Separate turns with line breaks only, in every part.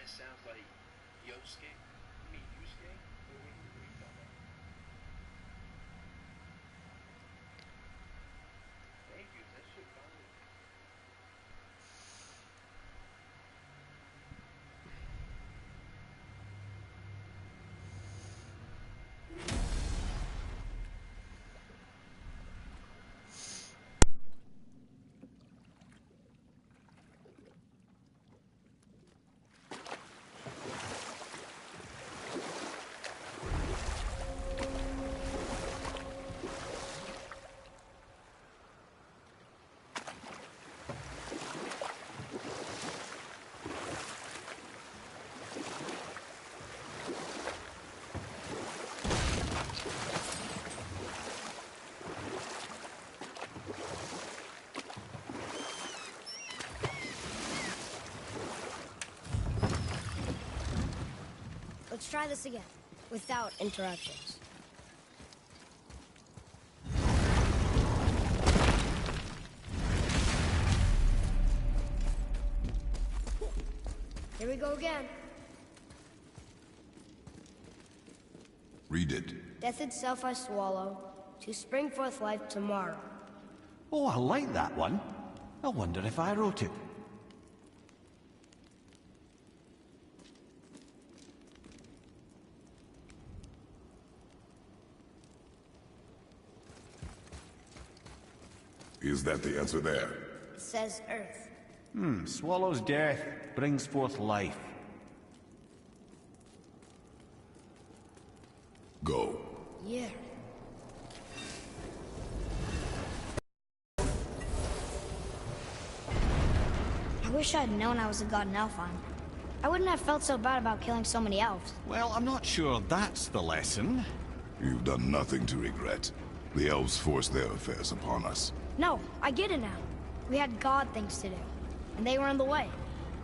That sounds like Yosuke. You mean Yusuke? What are you talking about? Thank you. That shit finally.
Let's try this again, without interruptions. Here we go again.
Read it.
Death itself I swallow, to spring forth life tomorrow.
Oh, I like that one. I wonder if I wrote it.
Is that the answer there?
It says Earth.
Swallows death, brings forth life.
Go.
Yeah. I wish I'd known I was a god in Elfheim. I wouldn't have felt so bad about killing so many elves.
Well, I'm not sure that's the lesson.
You've done nothing to regret. The elves forced their affairs upon us.
No, I get it now. We had god things to do, and they were in the way,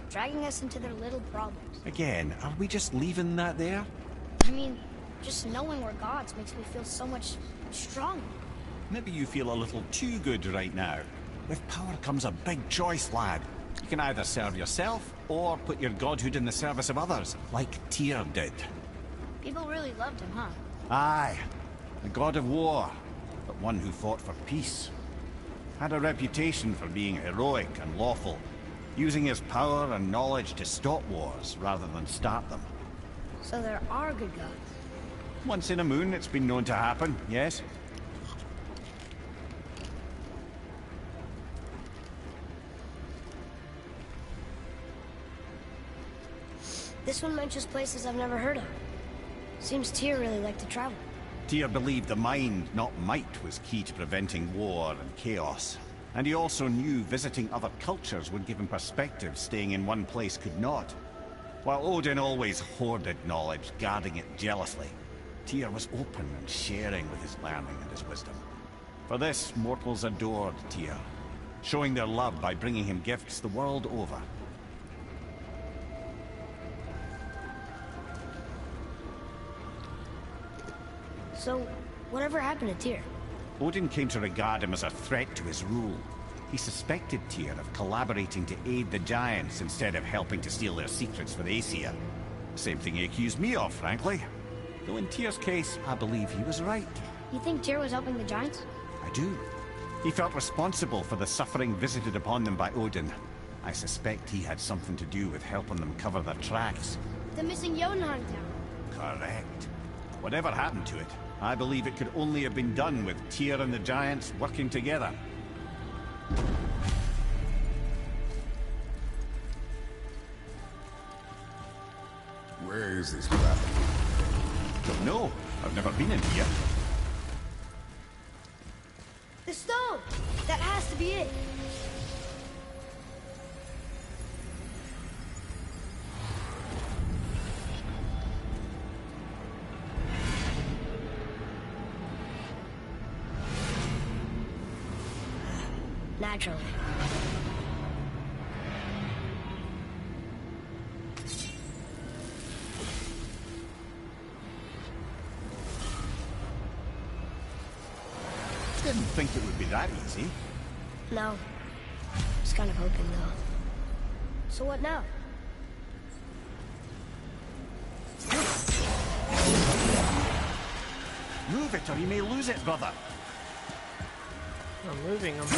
dragging us into their little problems.
Again, are we just leaving that there?
I mean, just knowing we're gods makes me feel so much stronger.
Maybe you feel a little too good right now. With power comes a big choice, lad. You can either serve yourself, or put your godhood in the service of others, like Tyr did.
People really loved him, huh?
Aye, a god of war, but one who fought for peace. Had a reputation for being heroic and lawful, using his power and knowledge to stop wars rather than start them.
So there are good gods.
Once in a moon, it's been known to happen, yes?
This one mentions places I've never heard of. Seems Tyr really liked to travel.
Tyr believed the mind, not might, was key to preventing war and chaos. And he also knew visiting other cultures would give him perspective staying in one place could not. While Odin always hoarded knowledge, guarding it jealously, Tyr was open and sharing with his learning and his wisdom. For this, mortals adored Tyr, showing their love by bringing him gifts the world over.
So, whatever happened to Tyr?
Odin came to regard him as a threat to his rule. He suspected Tyr of collaborating to aid the Giants instead of helping to steal their secrets for Aesir. Same thing he accused me of, frankly. Though in Tyr's case, I believe he was right.
You think Tyr was helping the Giants?
I do. He felt responsible for the suffering visited upon them by Odin. I suspect he had something to do with helping them cover their tracks.
The missing Jotunheim town.
Correct. Whatever happened to it, I believe it could only have been done with Tyr and the Giants working together.
Where is this crap?
Don't know. I've never been in here.
The stone! That has to be it! Naturally.
Didn't think it would be that easy.
No. I was kind of hoping, though. So what now?
Move it or you may lose it, brother.
I'm moving, I'm moving.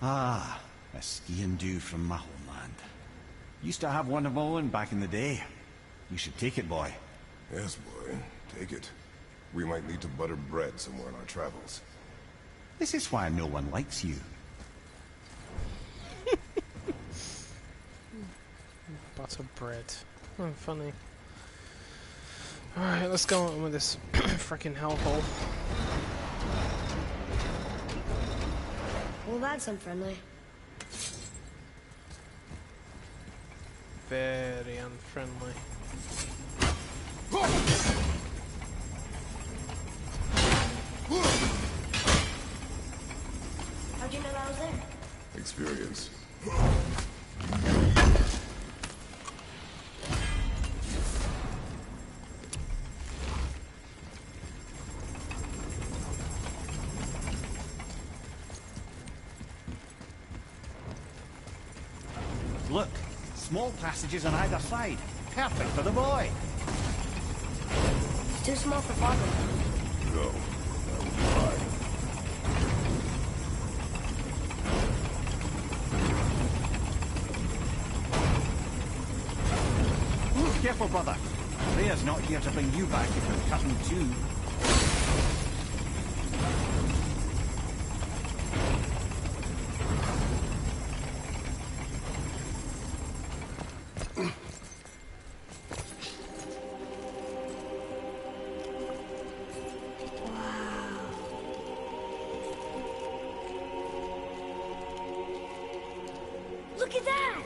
Ah, a ski and do from my homeland. Used to have one of my own back in the day. You should take it, boy.
Yes, boy. Take it. We might need to butter bread somewhere in our travels.
This is why no one likes you.
Butter bread. Oh, funny. Alright, let's go on with this freaking hellhole.
Well, that's unfriendly.
Very unfriendly.
How'd you know I was there?
Experience.
Look, small passages on either side. Perfect for the boy.
It's too small for father.
No. That would be fine.
Careful, brother. Rhea's not here to bring you back if we're cutting too.
Look at that!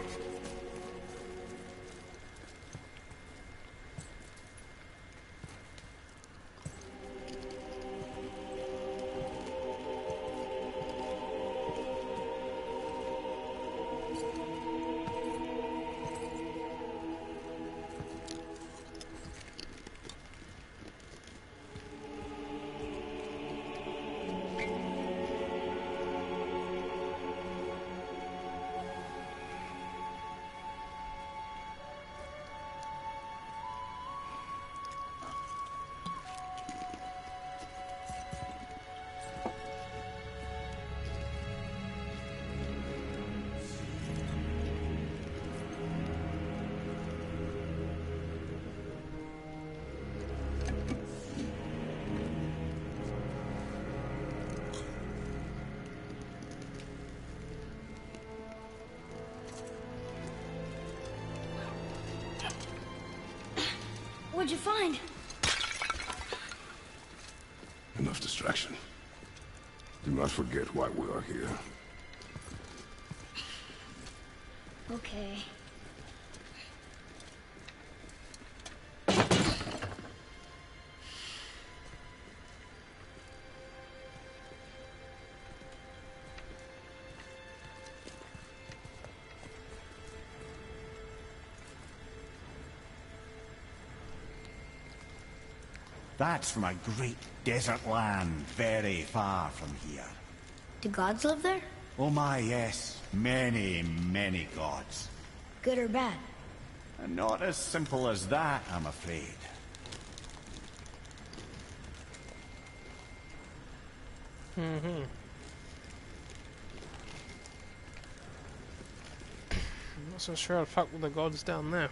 What'd you find?
Enough distraction. Do not forget why we are here.
Okay.
That's from a great desert land, very far from here.
Do gods live there?
Oh my, yes. Many, many gods.
Good or bad?
And not as simple as that, I'm afraid.
I'm not so sure I'd fuck with the gods down there.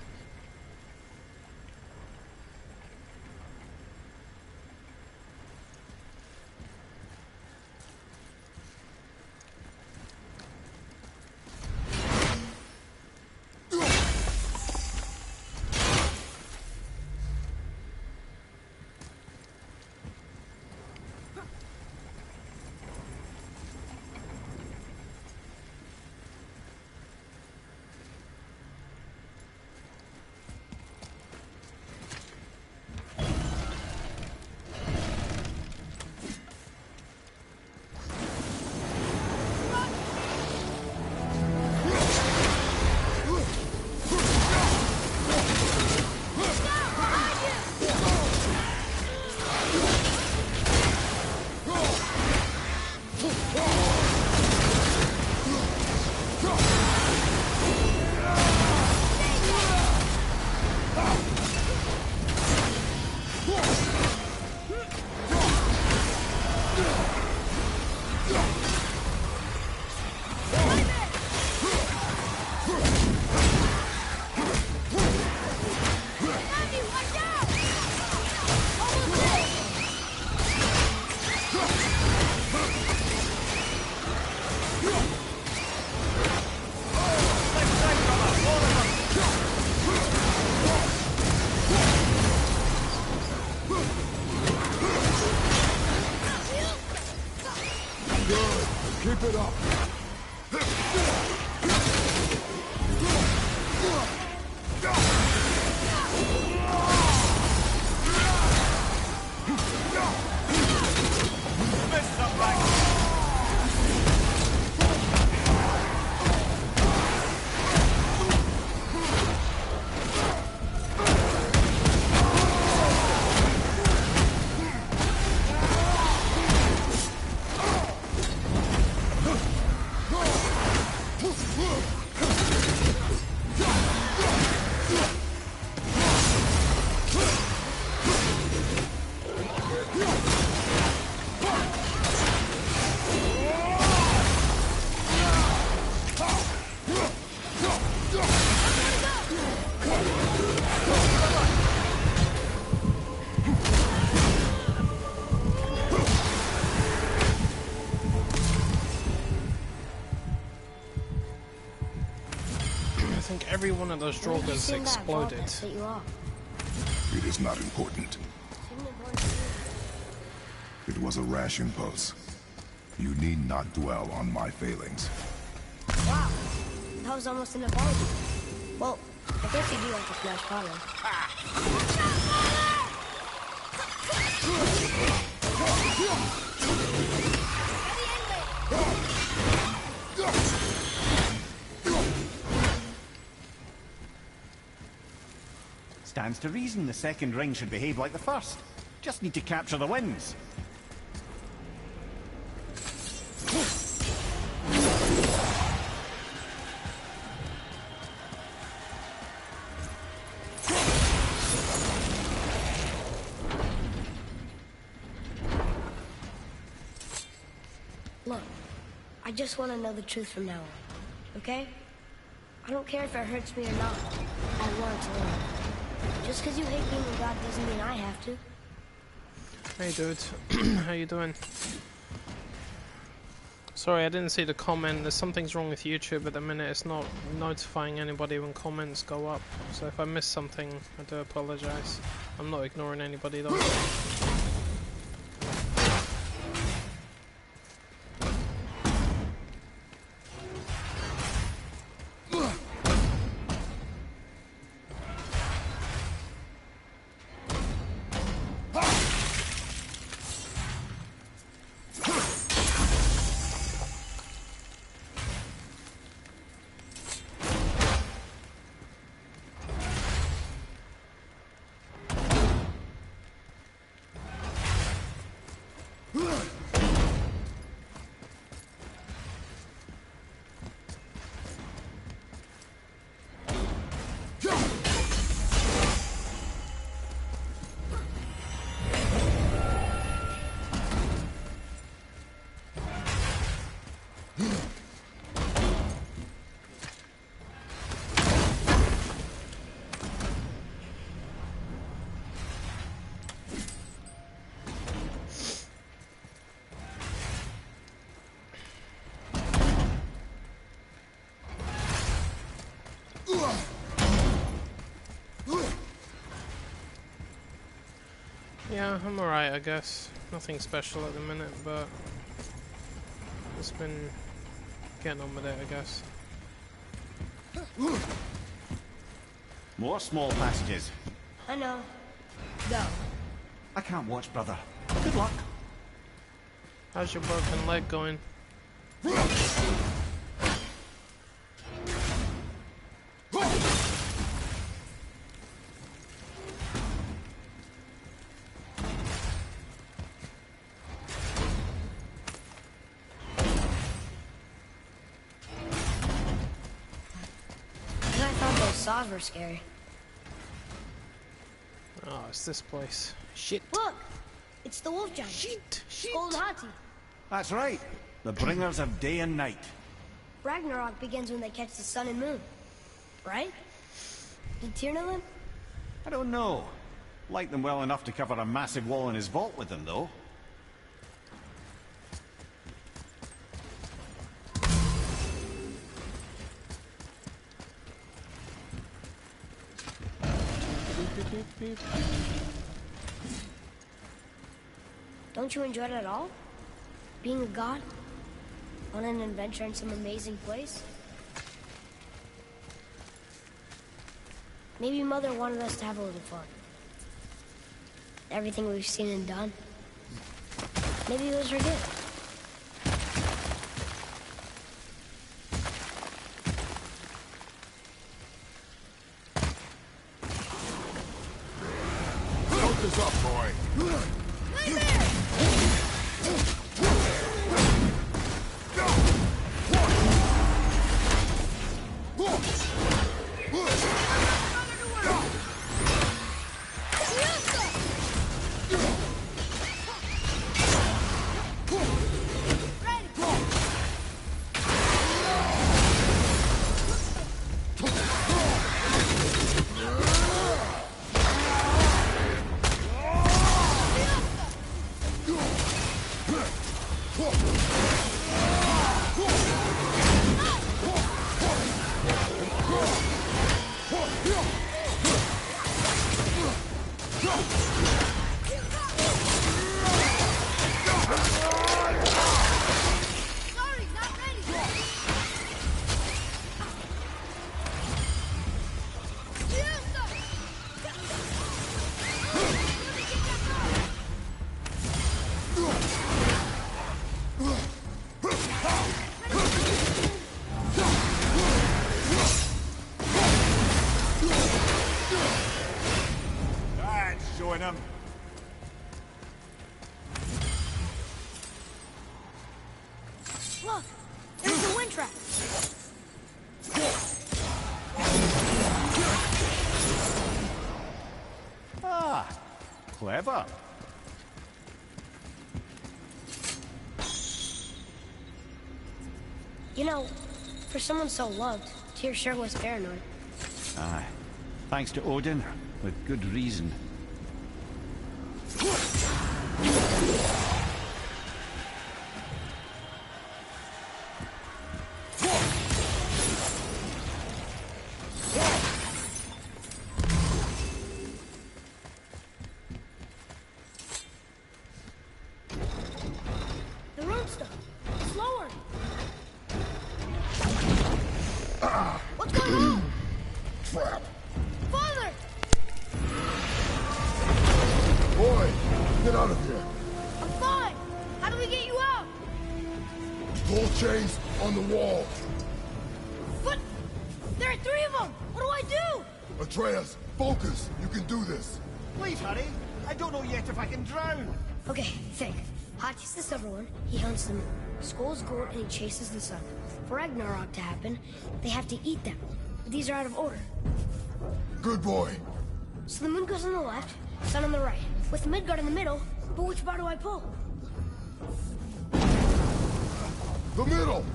Every one of those Drogas exploded.
It is not important. It was a rash impulse. You need not dwell on my failings.
Wow, that was almost an apology. Well, I guess you do like to smash Colin.
Stands to reason the second ring should behave like the first. Just need to capture the winds.
Look, I just want to know the truth from now on, okay? I don't care if it hurts me or not. I want to learn. Just because you hate being a god doesn't mean I have to.
Hey dude, how you doing? Sorry, I didn't see the comment. There's something's wrong with YouTube at the minute. It's not notifying anybody when comments go up. So if I miss something, I do apologize. I'm not ignoring anybody though. Yeah, I'm alright, I guess. Nothing special at the minute, but just been getting on with it, I guess.
More small passages.
I know. Go.
I can't watch, brother. Good luck.
How's your broken leg going?
Saws were scary.
Oh, it's this place. Shit.
Look! It's the wolf giant.
Shit.
Gold Hati.
That's right. The bringers of day and night.
Ragnarok begins when they catch the sun and moon. Right? Did Tyr know them?
I don't know. Like them well enough to cover a massive wall in his vault with them, though.
Don't you enjoy it at all? Being a god? On an adventure in some amazing place? Maybe Mother wanted us to have a little fun. Everything we've seen and done. Maybe it was her gift.
Focus up, boy.
Lay there!
Showing him.
Look! There's the wind trap!
Ah, clever.
You know, for someone so loved, Tyr sure was paranoid.
Aye. Thanks to Odin, with good reason.
The road stuff! Slower! What's going on?
Trap.
Father!
Boy, get out of here.
I'm fine! How do we get you out?
Pull chains on the wall.
But there are 3 of them! What do I do?
Atreus, focus. You can do this.
Please hurry. I don't know yet if I can drown.
Okay, think. Hati's the silver one. He hunts the moon. Skull's gold and he chases the sun. For Ragnarok to happen, they have to eat them. But these are out of order.
Good boy.
So the moon goes on the left, sun on the right. With Midgard in the middle, but which bar do I pull?
The middle.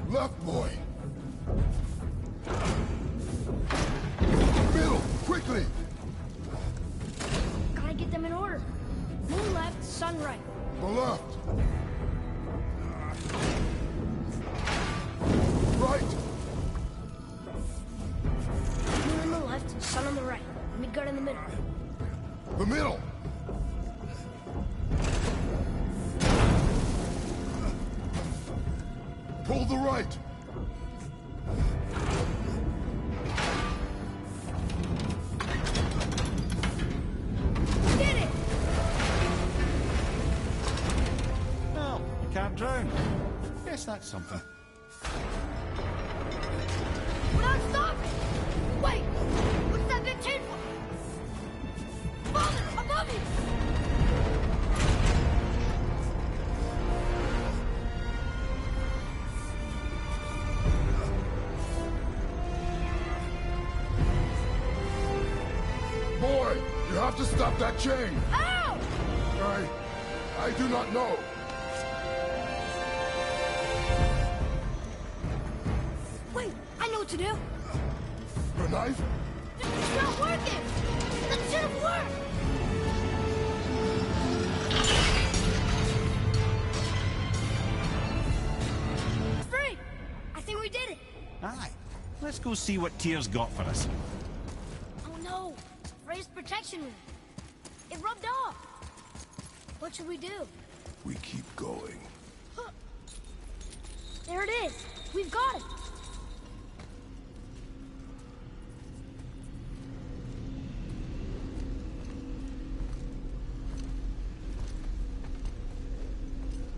Left, boy. Middle, quickly.
Gotta get them in order. Moon left, sun right.
The left. Right.
Moon on the left, sun on the right. Midgard in the middle.
The middle. Pull the right.
Did it!
Well, you can't drown. Guess that's something.
We're not stopping! Wait! What's that big chain for? Father, above you!
Boy, you have to stop that chain.
Ow!
I do not know.
Wait, I know what to do.
The knife?
It's not working! That should have worked! It's free! I think we did it!
Aye. Let's go see what Tyr's got for us.
Oh no! Raised protection room. It rubbed off. What should we do?
We keep going.
There it is! We've got it!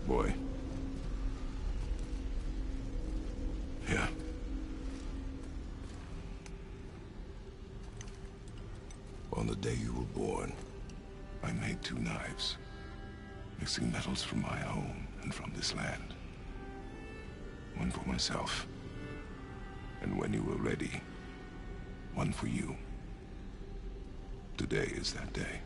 Boy. Yeah. On the day you were born, I made 2 knives, mixing metals from my home and from this land. One for myself, and when you were ready, one for you. Today is that day.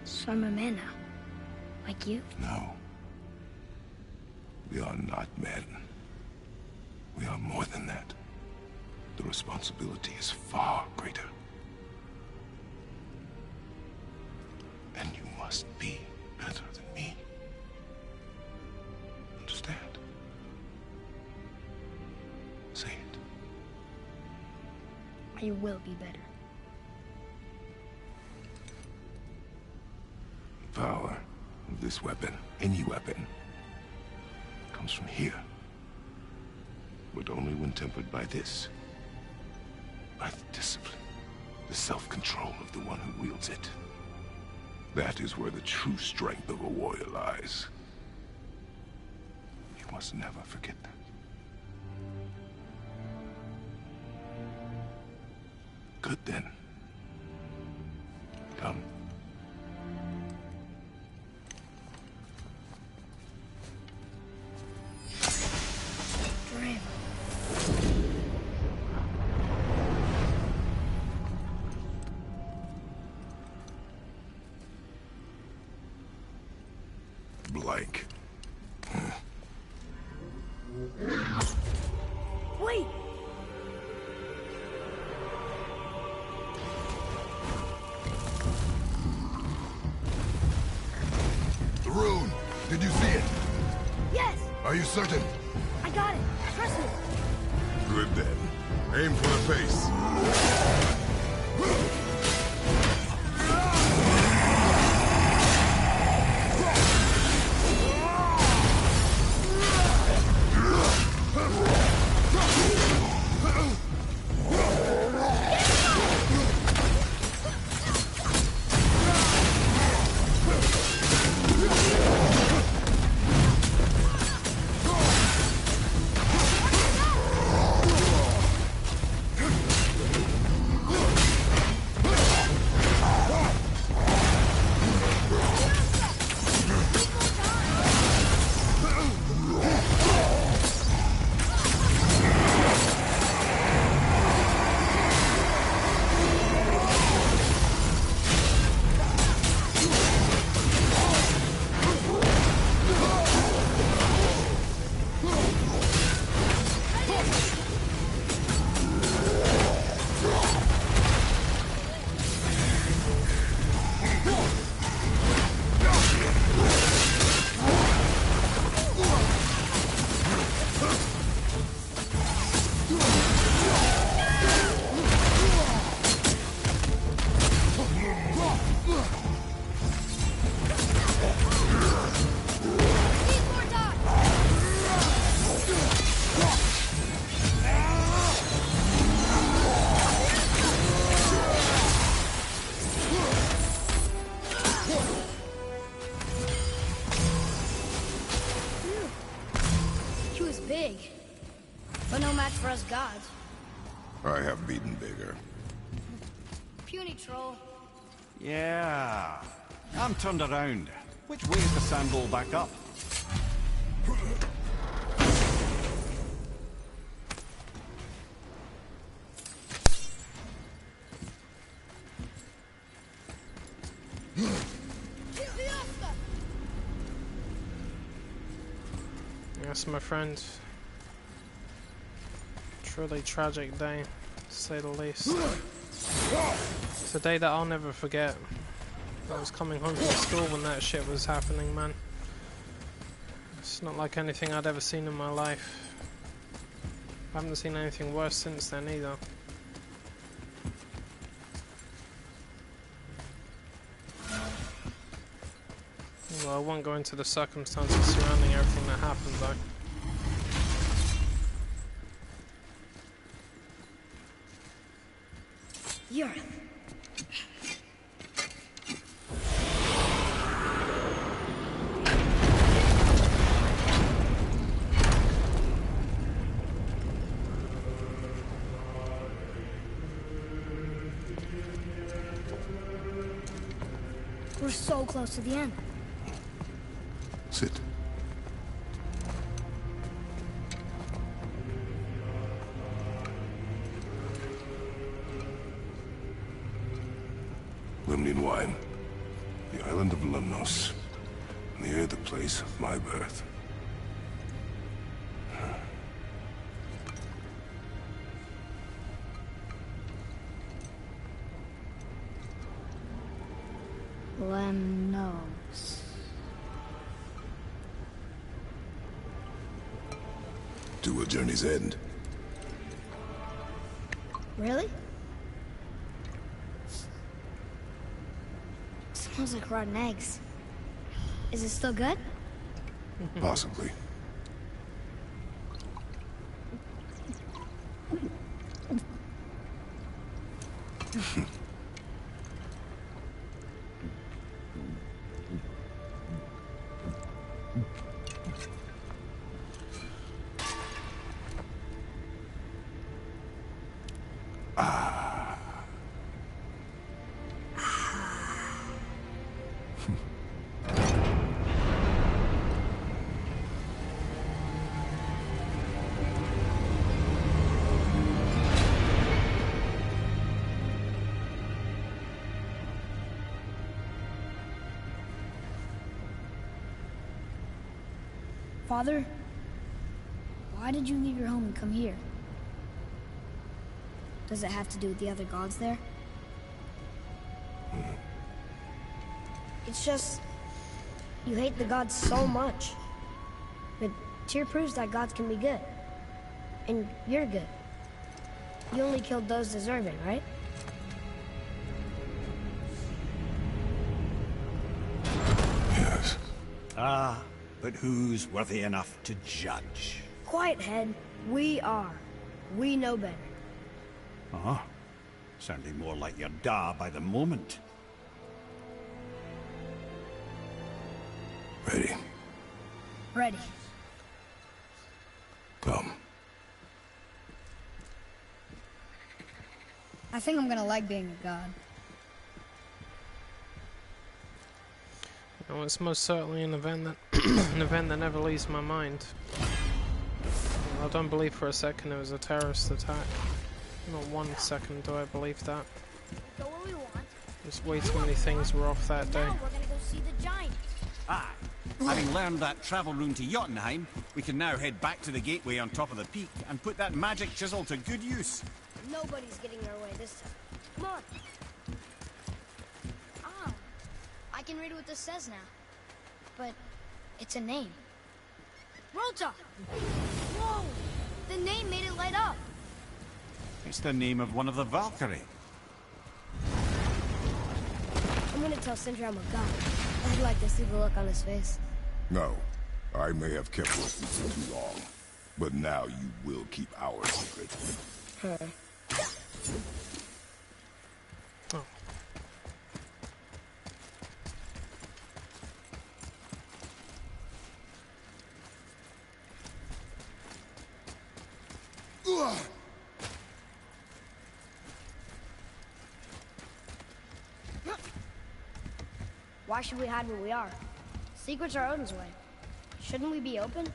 So I'm a man now. Like you?
No. We are not men. We are more than that. The responsibility is far greater. And you must be better than me. Understand? Say it.
I will be better.
The power of this weapon, any weapon, comes from here. But only when tempered by this. By the discipline, the self-control of the one who wields it. That is where the true strength of a warrior lies. You must never forget that. Good then. Come.
Dream.
Blank.
Wait!
The rune! Did you see it?
Yes!
Are you certain?
I got it! Trust me!
Good then. Aim for the face.
He was big. But no match for us gods.
I have beaten bigger.
Puny troll.
Yeah. I'm turned around. Which way is the sandball back up?
Yes, my friend. Truly tragic day, to say the least. It's a day that I'll never forget. I was coming home from school when that shit was happening, man. It's not like anything I'd ever seen in my life. I haven't seen anything worse since then either. I won't go into the circumstances surrounding everything that happened, though.
You're... We're so close to the end.
Sit. Lemnian wine. The island of Lemnos. Near the place of my birth.
Lemnos.
To a journey's end.
Really? Smells like rotten eggs. Is it still good?
Possibly.
Father, why did you leave your home and come here? Does it have to do with the other gods there? It's just... you hate the gods so much. But Tyr proves that gods can be good. And you're good. You only killed those deserving, right?
Yes.
Ah, but who's worthy enough to judge?
Quiet, head. We are. We know better.
Uh-huh. Sounding more like your da by the moment.
Ready.
Ready.
Come.
I think I'm gonna like being a god.
Oh, it's most certainly an event that an event that never leaves my mind. I don't believe for a second it was a terrorist attack. Not 1 second do I believe that.
Go where we want.
There's way too many things were off that day.
Now we're gonna go see the giant.
Aye. Having learned that travel room to Jotunheim, we can now head back to the gateway on top of the peak and put that magic chisel to good use.
Nobody's getting our way this time. Come on. Ah, I can read what this says now. But it's a name. Rota! Whoa! The name made it light up.
It's the name of one of the Valkyrie.
I'm gonna tell Sindri I'm a god. I'd like to see the look on his face.
No. I may have kept your secret too long. But now you will keep our secret.
Huh.
Oh.
Why should we hide where we are? Secrets are Odin's way. Shouldn't we be open?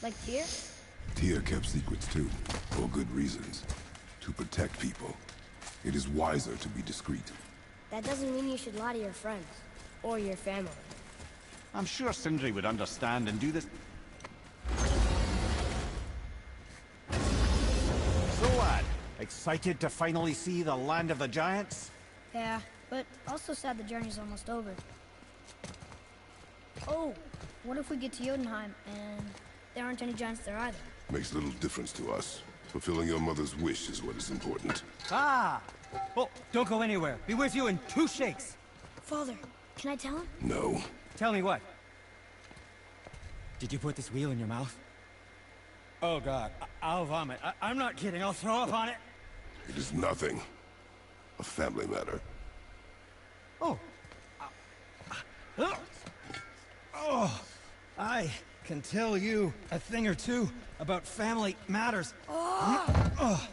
Like Tyr?
Tyr kept secrets too, for good reasons. To protect people. It is wiser to be discreet.
That doesn't mean you should lie to your friends. Or your family.
I'm sure Sindri would understand and do this. So, lad, excited to finally see the land of the giants?
Yeah, but also sad the journey's almost over. Oh, what if we get to Jotunheim and there aren't any giants there either?
Makes little difference to us. Fulfilling your mother's wish is what is important.
Ah! Oh, don't go anywhere. Be with you in 2 shakes.
Father, can I tell him?
No.
Tell me what? Did you put this wheel in your mouth? Oh God, I'll vomit. I'm not kidding. I'll throw up on it.
It is nothing. A family matter.
Oh. Oh. I can tell you a thing or two about family matters.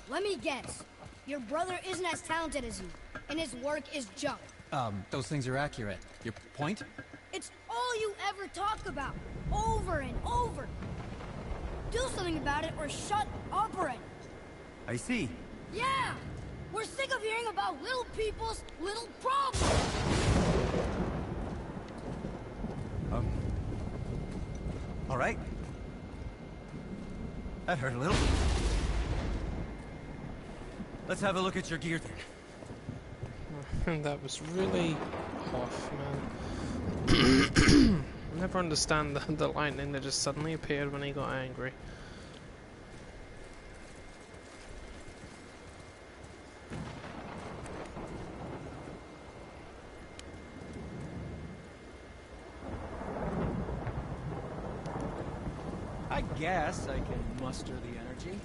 Let me guess. Your brother isn't as talented as you, and his work is junk.
Those things are accurate. Your point?
It's all you ever talk about, over and over. Do something about it or shut up already.
I see.
Yeah! We're sick of hearing about little people's little problems!
All right. That hurt a little. Let's have a look at your gear then.
That was really off, man. I never understand the lightning that just suddenly appeared when he got angry.
I guess I can muster the energy.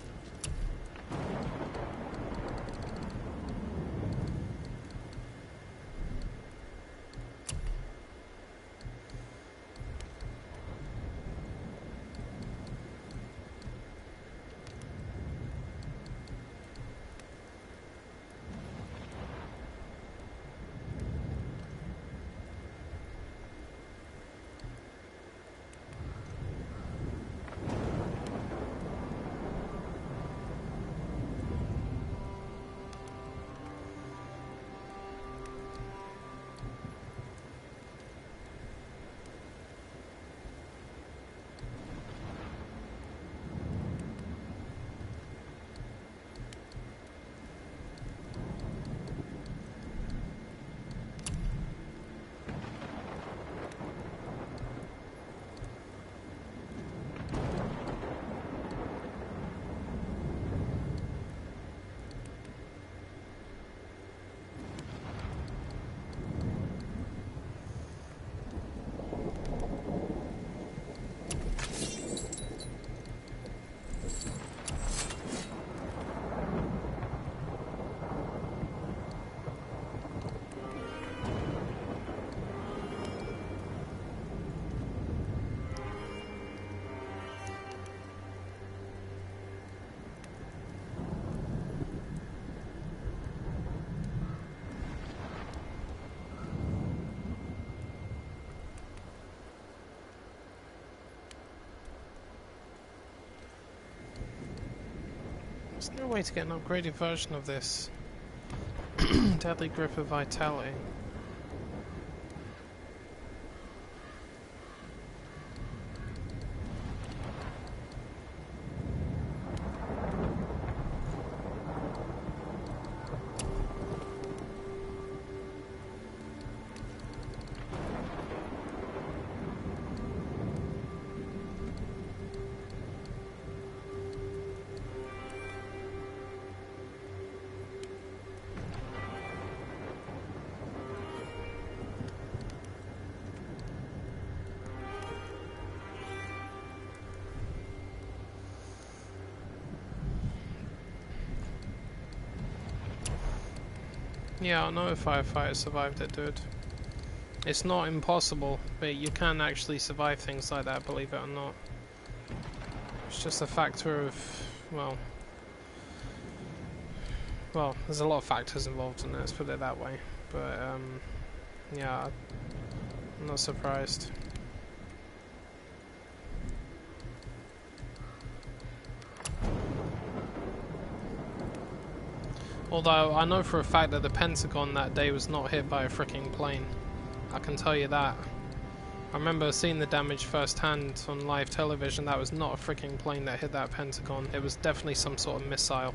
There's no way to get an upgraded version of this. Deadly Grip of Vitality. Yeah, I know a firefighter survived it, dude. It's not impossible, but you can actually survive things like that, believe it or not. It's just a factor of, well, there's a lot of factors involved in it, let's put it that way. But, yeah, I'm not surprised. Although, I know for a fact that the Pentagon that day was not hit by a freaking plane. I can tell you that. I remember seeing the damage firsthand on live television. That was not a freaking plane that hit that Pentagon. It was definitely some sort of missile.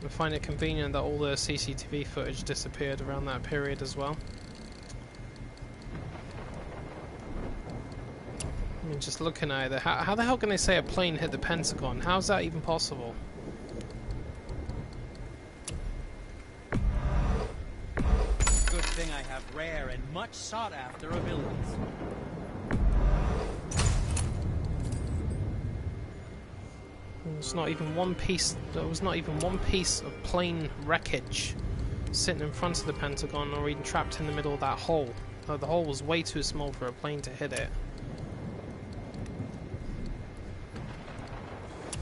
I find it convenient that all the CCTV footage disappeared around that period as well. I mean, just looking at it, how the hell can they say a plane hit the Pentagon? How's that even possible?
Good thing I have rare and much sought after abilities.
There's not even one piece. There was not even one piece of plane wreckage sitting in front of the Pentagon, or even trapped in the middle of that hole. The hole was way too small for a plane to hit it.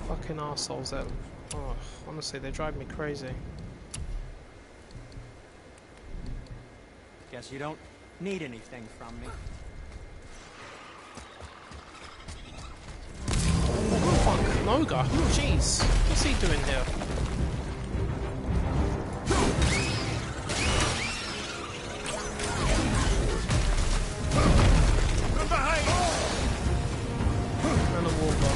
Fucking arseholes that... Oh, honestly, they drive me crazy.
Guess you don't need anything from me.
Fuck, Noga. Jeez. What's he doing here? And a walker.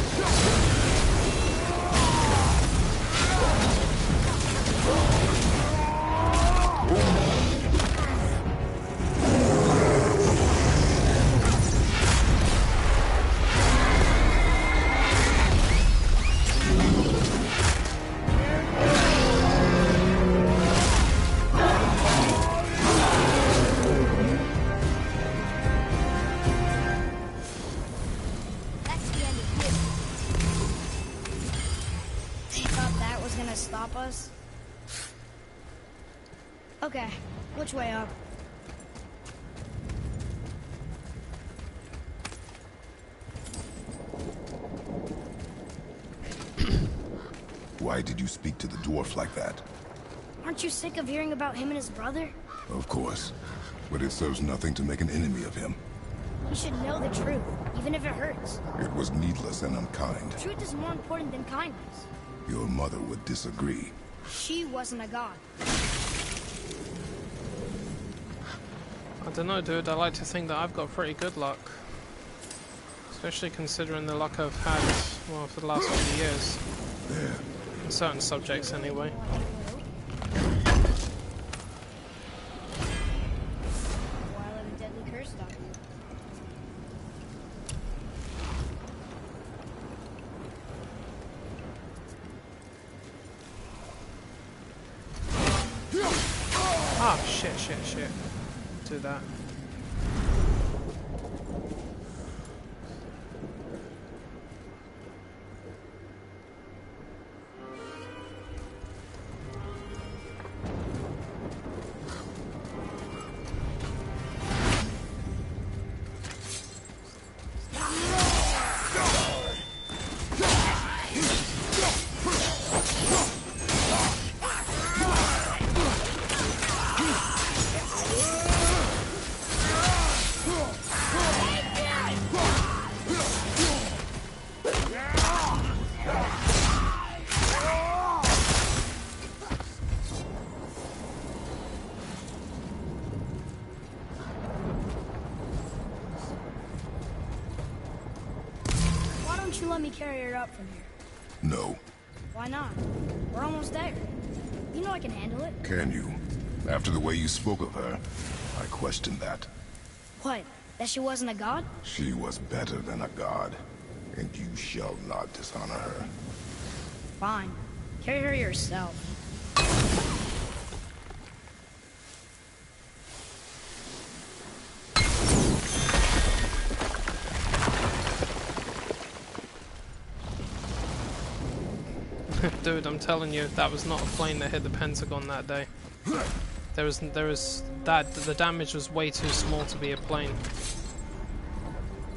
That's the end of it. You thought that was gonna stop us? Okay, which way up?
Why did you speak to the dwarf like that?
Aren't you sick of hearing about him and his brother?
Of course. But it serves nothing to make an enemy of him.
You should know the truth, even if it hurts.
It was needless and unkind.
Truth is more important than kindness.
Your mother would disagree.
She wasn't a god.
I don't know, dude. I like to think that I've got pretty good luck. Especially considering the luck I've had, well, for the last few years.
There.
In certain subjects, anyway.
Why let a deadly curse stop you?
Ah, shit. Do that.
Why don't you let me carry her up from here?
No.
Why not? We're almost there. You know I can handle it.
Can you? After the way you spoke of her, I question that.
What? That she wasn't a god?
She was better than a god, and you shall not dishonor her.
Fine. Carry her yourself.
Dude, I'm telling you, that was not a plane that hit the Pentagon that day. There was that the damage was way too small to be a plane.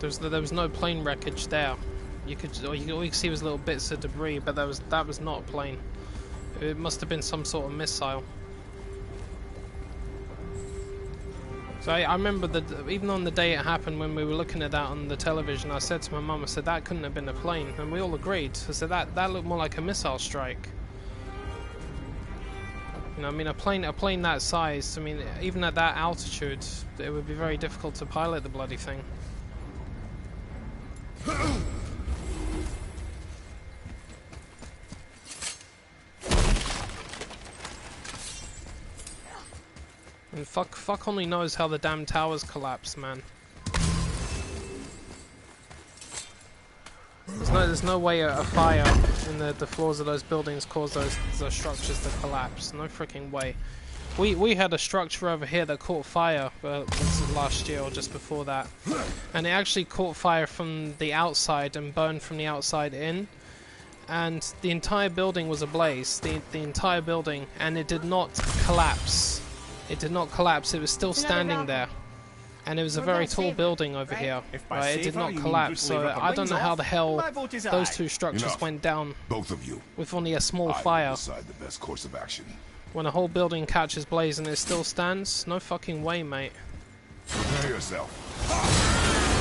There was no plane wreckage there. All you could see was little bits of debris, but that was not a plane. It must have been some sort of missile. So I remember that even on the day it happened, when we were looking at that on the television, I said to my mum, I said, that couldn't have been a plane, and we all agreed. I said, that looked more like a missile strike. You know, I mean, a plane that size, I mean, even at that altitude, it would be very difficult to pilot the bloody thing. And fuck only knows how the damn towers collapse, man. There's no way a fire in the floors of those buildings caused those structures to collapse. No freaking way. We had a structure over here that caught fire last year or just before that, and it actually caught fire from the outside and burned from the outside in. and the entire building was ablaze. The entire building, and it did not collapse. It did not collapse. It was still standing there. And it was a very tall building over here. Right? It did not collapse, so I don't know how the hell those two structures went down.
Both of you.
With only a small fire.
Decide the best course of action.
When a whole building catches blaze and it still stands? No fucking way, mate.
Prepare yourself.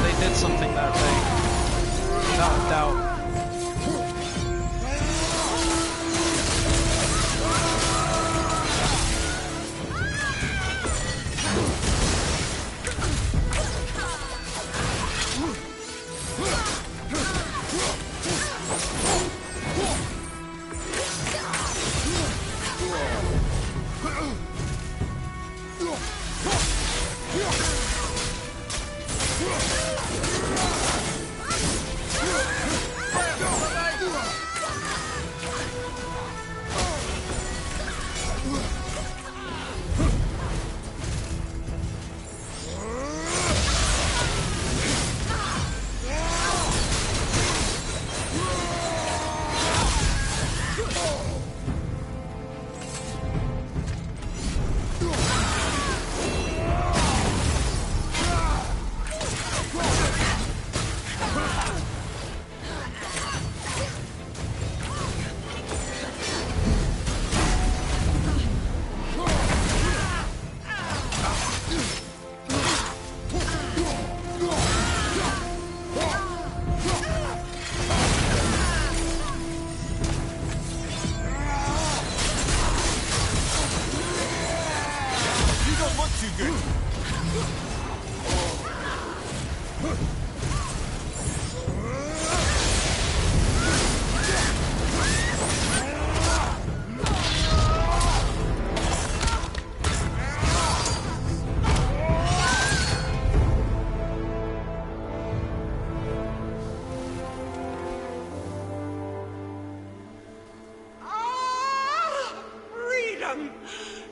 They did something that day. Without a doubt.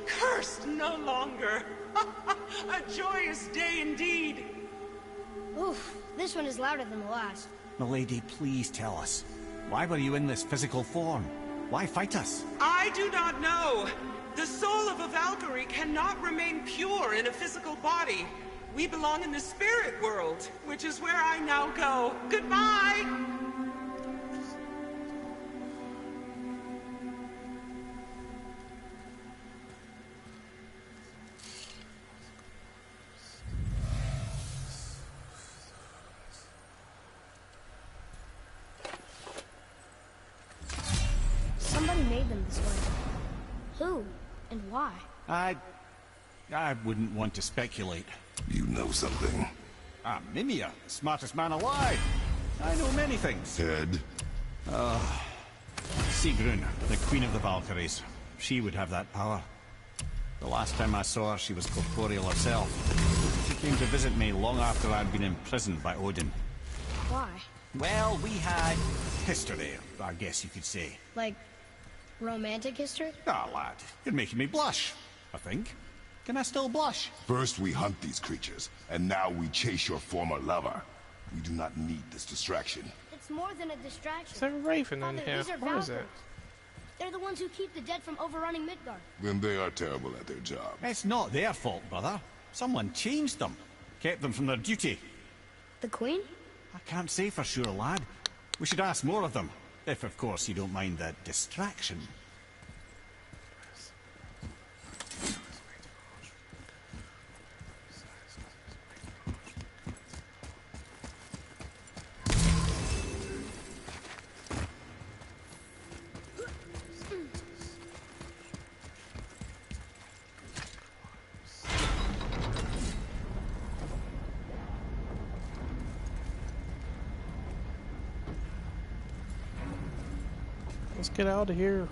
Cursed no longer. A joyous day indeed.
Oof, this one is louder than the last.
Milady, please tell us. Why were you in this physical form? Why fight us?
I do not know. The soul of a Valkyrie cannot remain pure in a physical body. We belong in the spirit world, which is where I now go. Goodbye!
Somebody made them this way. Who? And why?
I wouldn't want to speculate.
You know something.
I'm Mimia, the smartest man alive. I know many things.
Head?
Sigrun, the Queen of the Valkyries. She would have that power. The last time I saw her, she was corporeal herself. She came to visit me long after I'd been imprisoned by Odin.
Why?
Well, we had history, I guess you could say.
Like, romantic history?
Ah, lad, you're making me blush, I think. Can I still blush?
First we hunt these creatures, and now we chase your former lover. We do not need this distraction.
It's more than a distraction.
Is there a raven in
Father,
here?
these are
What is it?
Valkyries. They're the ones who keep the dead from overrunning Midgard.
Then they are terrible at their job.
It's not their fault, brother. Someone changed them. Kept them from their duty.
The Queen?
I can't say for sure, lad. We should ask more of them. If, of course, you don't mind that distraction.
Let's get out of here.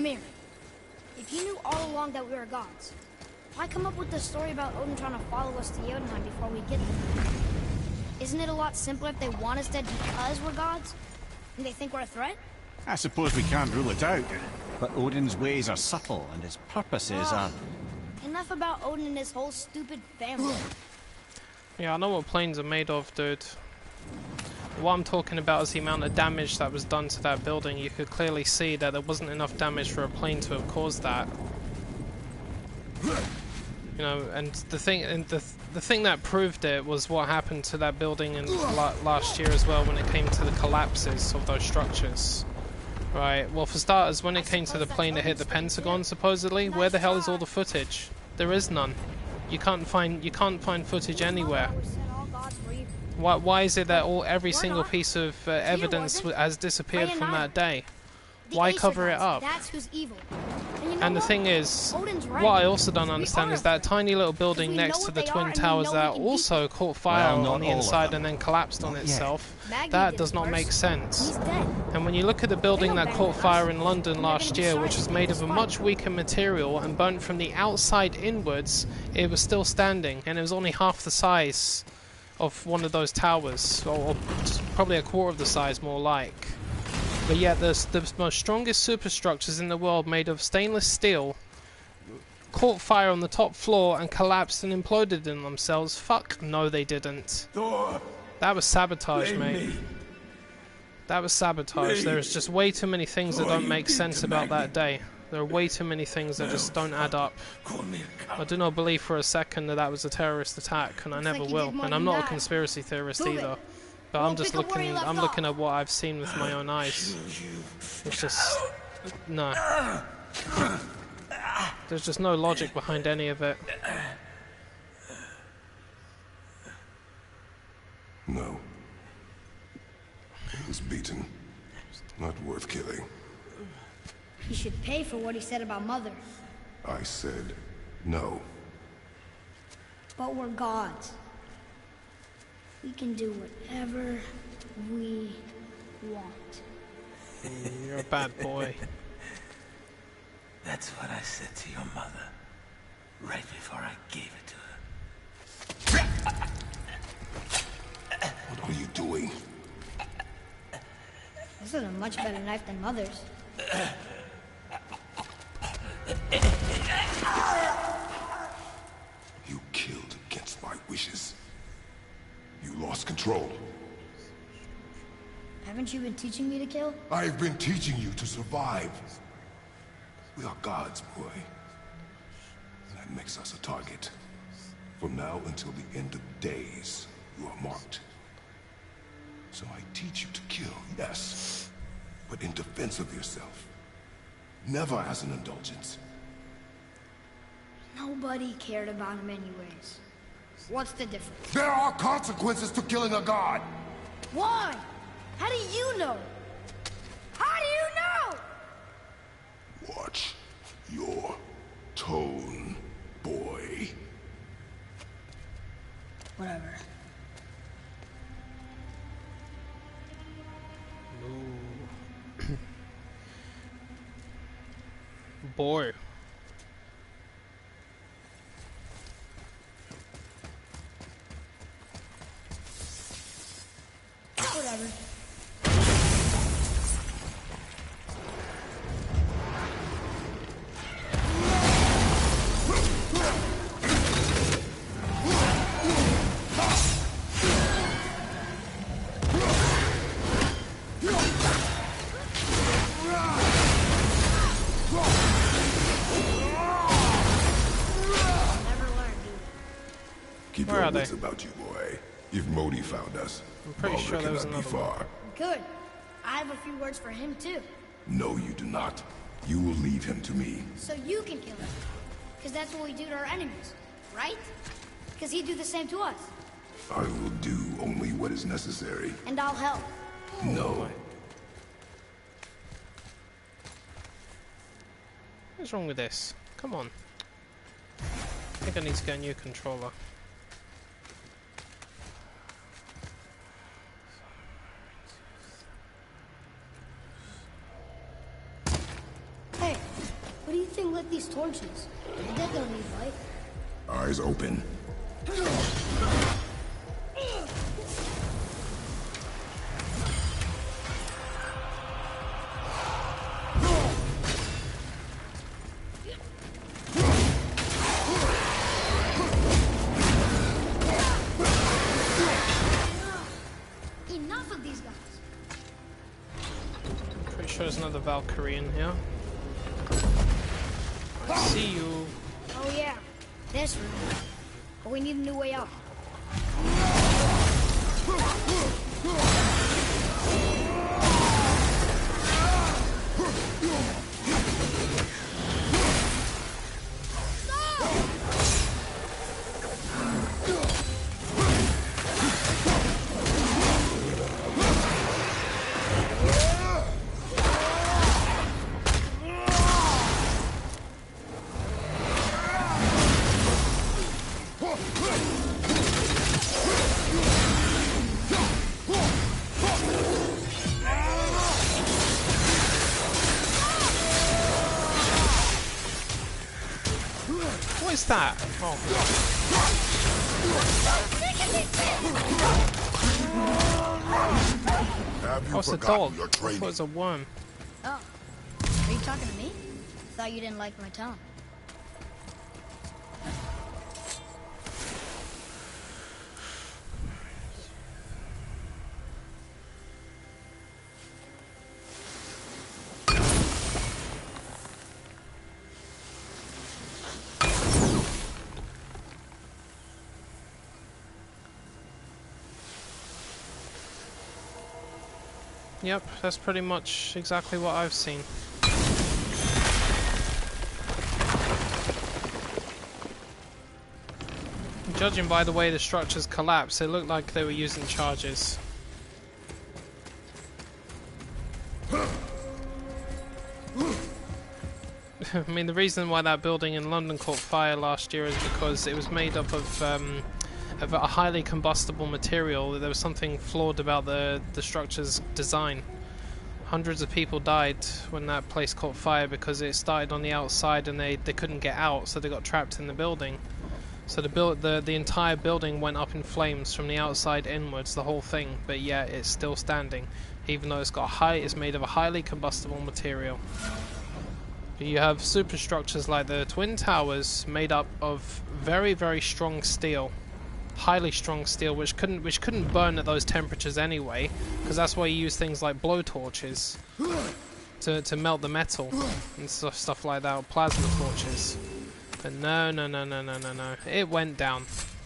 Ymir, if you knew all along that we were gods, why come up with the story about Odin trying to follow us to Jotunheim before we get there? Isn't it a lot simpler if they want us dead because we're gods? And they think we're a threat?
I suppose we can't rule it out. But Odin's ways are subtle, and his purposes are...
Enough about Odin and his whole stupid family.
Yeah, I know what planes are made of, dude. What I'm talking about is the amount of damage that was done to that building. You could clearly see that there wasn't enough damage for a plane to have caused that. You know, and the thing that proved it was what happened to that building in last year as well when it came to the collapses of those structures. Right, well for starters, when it came to the plane that hit the Pentagon supposedly, where the hell is all the footage? There is none. You can't find footage anywhere. Why is it that every single piece of evidence has disappeared from that day? Why cover it up?
That's who's evil.
And the thing is, what I also don't understand is that tiny little building next to the Twin Towers that also caught fire on the inside and then collapsed on itself. That does not make sense. And when you look at the building that caught fire in London last year, which was made of a much weaker material and burnt from the outside inwards, it was still standing, and it was only half the size of one of those towers, or probably a quarter of the size more like. But yet the most strongest superstructures in the world made of stainless steel caught fire on the top floor and collapsed and imploded in themselves. Fuck no they didn't. That was sabotage, mate. That was sabotage. There's just way too many things that don't make sense about that day. There are way too many things that just don't add up. I do not believe for a second that that was a terrorist attack, and I never will. And I'm not a conspiracy theorist either. But I'm just looking at what I've seen with my own eyes. It's just... no. There's just no logic behind any of it.
No. He was beaten. Not worth killing.
He should pay for what he said about Mother.
I said no.
But we're gods. We can do whatever we want.
You're a bad boy.
That's what I said to your mother, right before I gave it to her.
What are you doing?
This is a much better knife than Mother's.
You killed against my wishes. You lost control.
Haven't you been teaching me to kill?
I've been teaching you to survive. We are gods, boy. That makes us a target. From now until the end of days, you are marked. So I teach you to kill, yes, but in defense of yourself. Never as an indulgence.
Nobody cared about him anyways. What's the difference?
There are consequences to killing a god!
Why? How do you know? How do you know?
Watch your tone, boy.
Whatever.
Boy.
Whatever.
Keep
Where
your
are they?
wits about you, boy. If Modi found us,
I'm pretty
Baldur
sure there was
cannot be
another one.
far.
Good. I have a few words for him too.
No, you do not. You will leave him to me.
So you can kill him. Because that's what we do to our enemies, right? Because he'd do the same to us.
I will do only what is necessary.
And I'll help.
No.
What's wrong with this? Come on. I think I need to get a new controller.
Hey, lit these torches? The dead don't need light.
Eyes open.
Enough of these guys.
Pretty sure there's another Valkyrie in here. I see you.
Oh yeah, this room. But we need a new way out.
What is that? Oh. Oh, it's a dog. I thought it was a worm.
Oh, are you talking to me? Thought you didn't like my tone.
Yep, that's pretty much exactly what I've seen. Judging by the way the structures collapsed, it looked like they were using charges. I mean, the reason why that building in London caught fire last year is because it was made up of a highly combustible material. There was something flawed about the structure's design. Hundreds of people died when that place caught fire because it started on the outside and they couldn't get out, so they got trapped in the building. So the entire building went up in flames from the outside inwards, the whole thing, but yet it's still standing, even though it's made of a highly combustible material. You have superstructures like the Twin Towers made up of very, very strong steel. Highly strong steel, which couldn't burn at those temperatures anyway, because that's why you use things like blowtorches to melt the metal and stuff like that, or plasma torches. But no, it went down.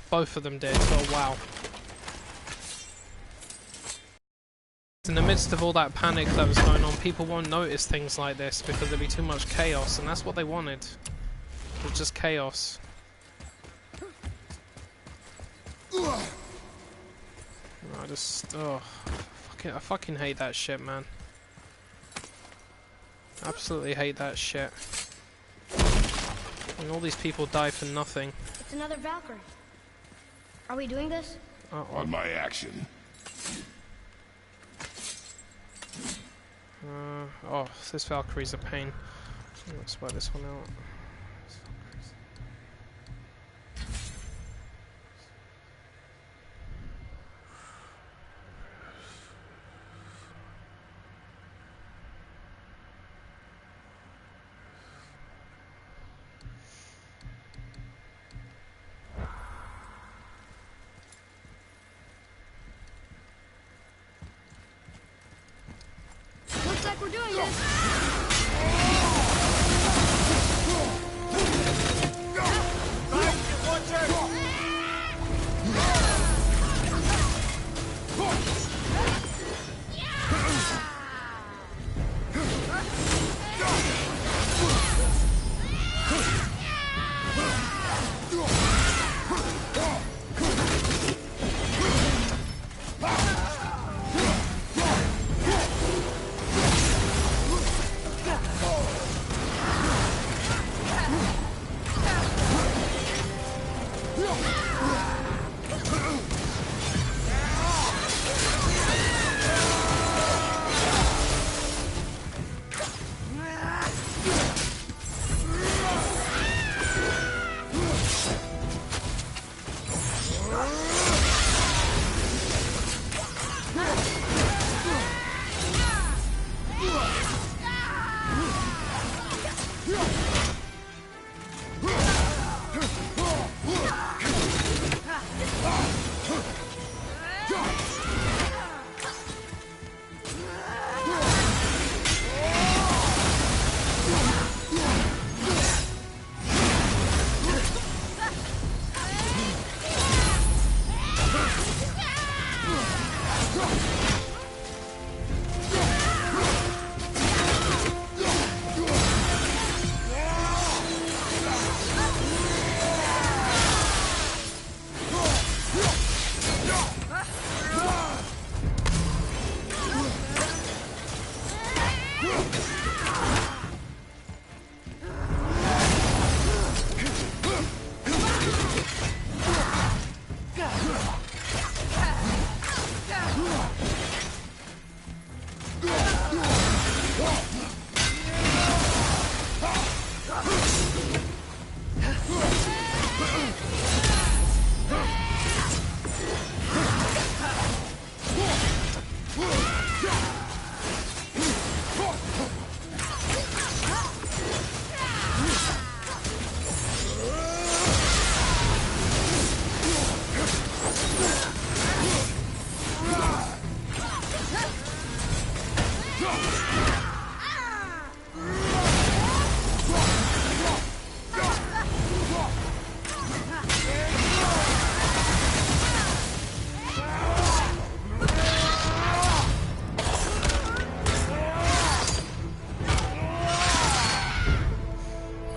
Both of them did. Oh wow! In the midst of all that panic that was going on, people won't notice things like this because there'll be too much chaos, and that's what they wanted. It was just chaos. I fucking hate that shit, man. Absolutely hate that shit. And all these people die for nothing.
It's another Valkyrie. Are we doing this?
On my action.
Oh, this Valkyrie's a pain. Let's sweat this one out.
Looks like we're doing this.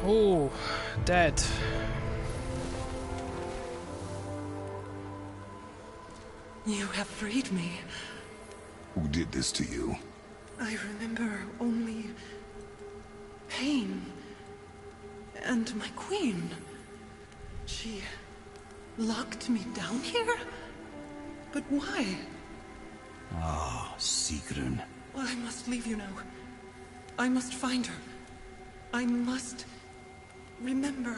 Ooh, dead.
You have freed me.
Who did this to you?
I remember only pain and my queen. She locked me down here? But why?
Ah, Sigrun.
I must leave you now. I must find her. I must remember.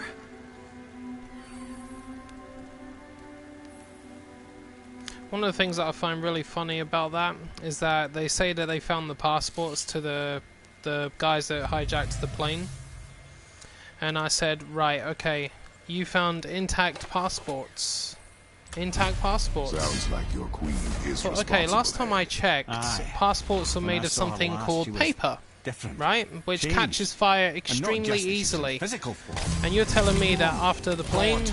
One of the things that I find really funny about that is that they say that they found the passports to the guys that hijacked the plane. And I said, right, okay, you found intact passports. Intact passports.
Sounds like your queen is
Well, okay, last time I checked, passports were
When I
made of
saw her
something
last,
called
she was
paper,
different.
right? Which
Changed.
catches fire
And not
extremely
just that she's in
easily.
physical form.
And you're telling me that after the plane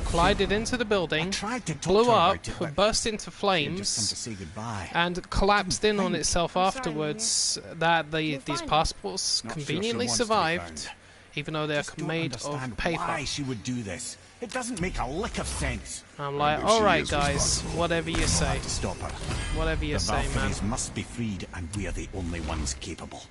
collided into the building,
I tried to talk
blew
to her
up,
about it, but
burst into
she had just come
flames,
to say goodbye.
and collapsed in on
think.
itself
sorry,
afterwards, that these
fine.
passports
Not sure she
conveniently
wants to be
survived,
found.
even though they're
Just don't
made
understand
of paper.
why she would do this. It doesn't make a lick of sense.
I'm like,
And if she
alright
is
guys,
responsible,
whatever you say,
To stop her.
whatever you
The
say, man.
Valkyries must be freed, and we are the only ones capable.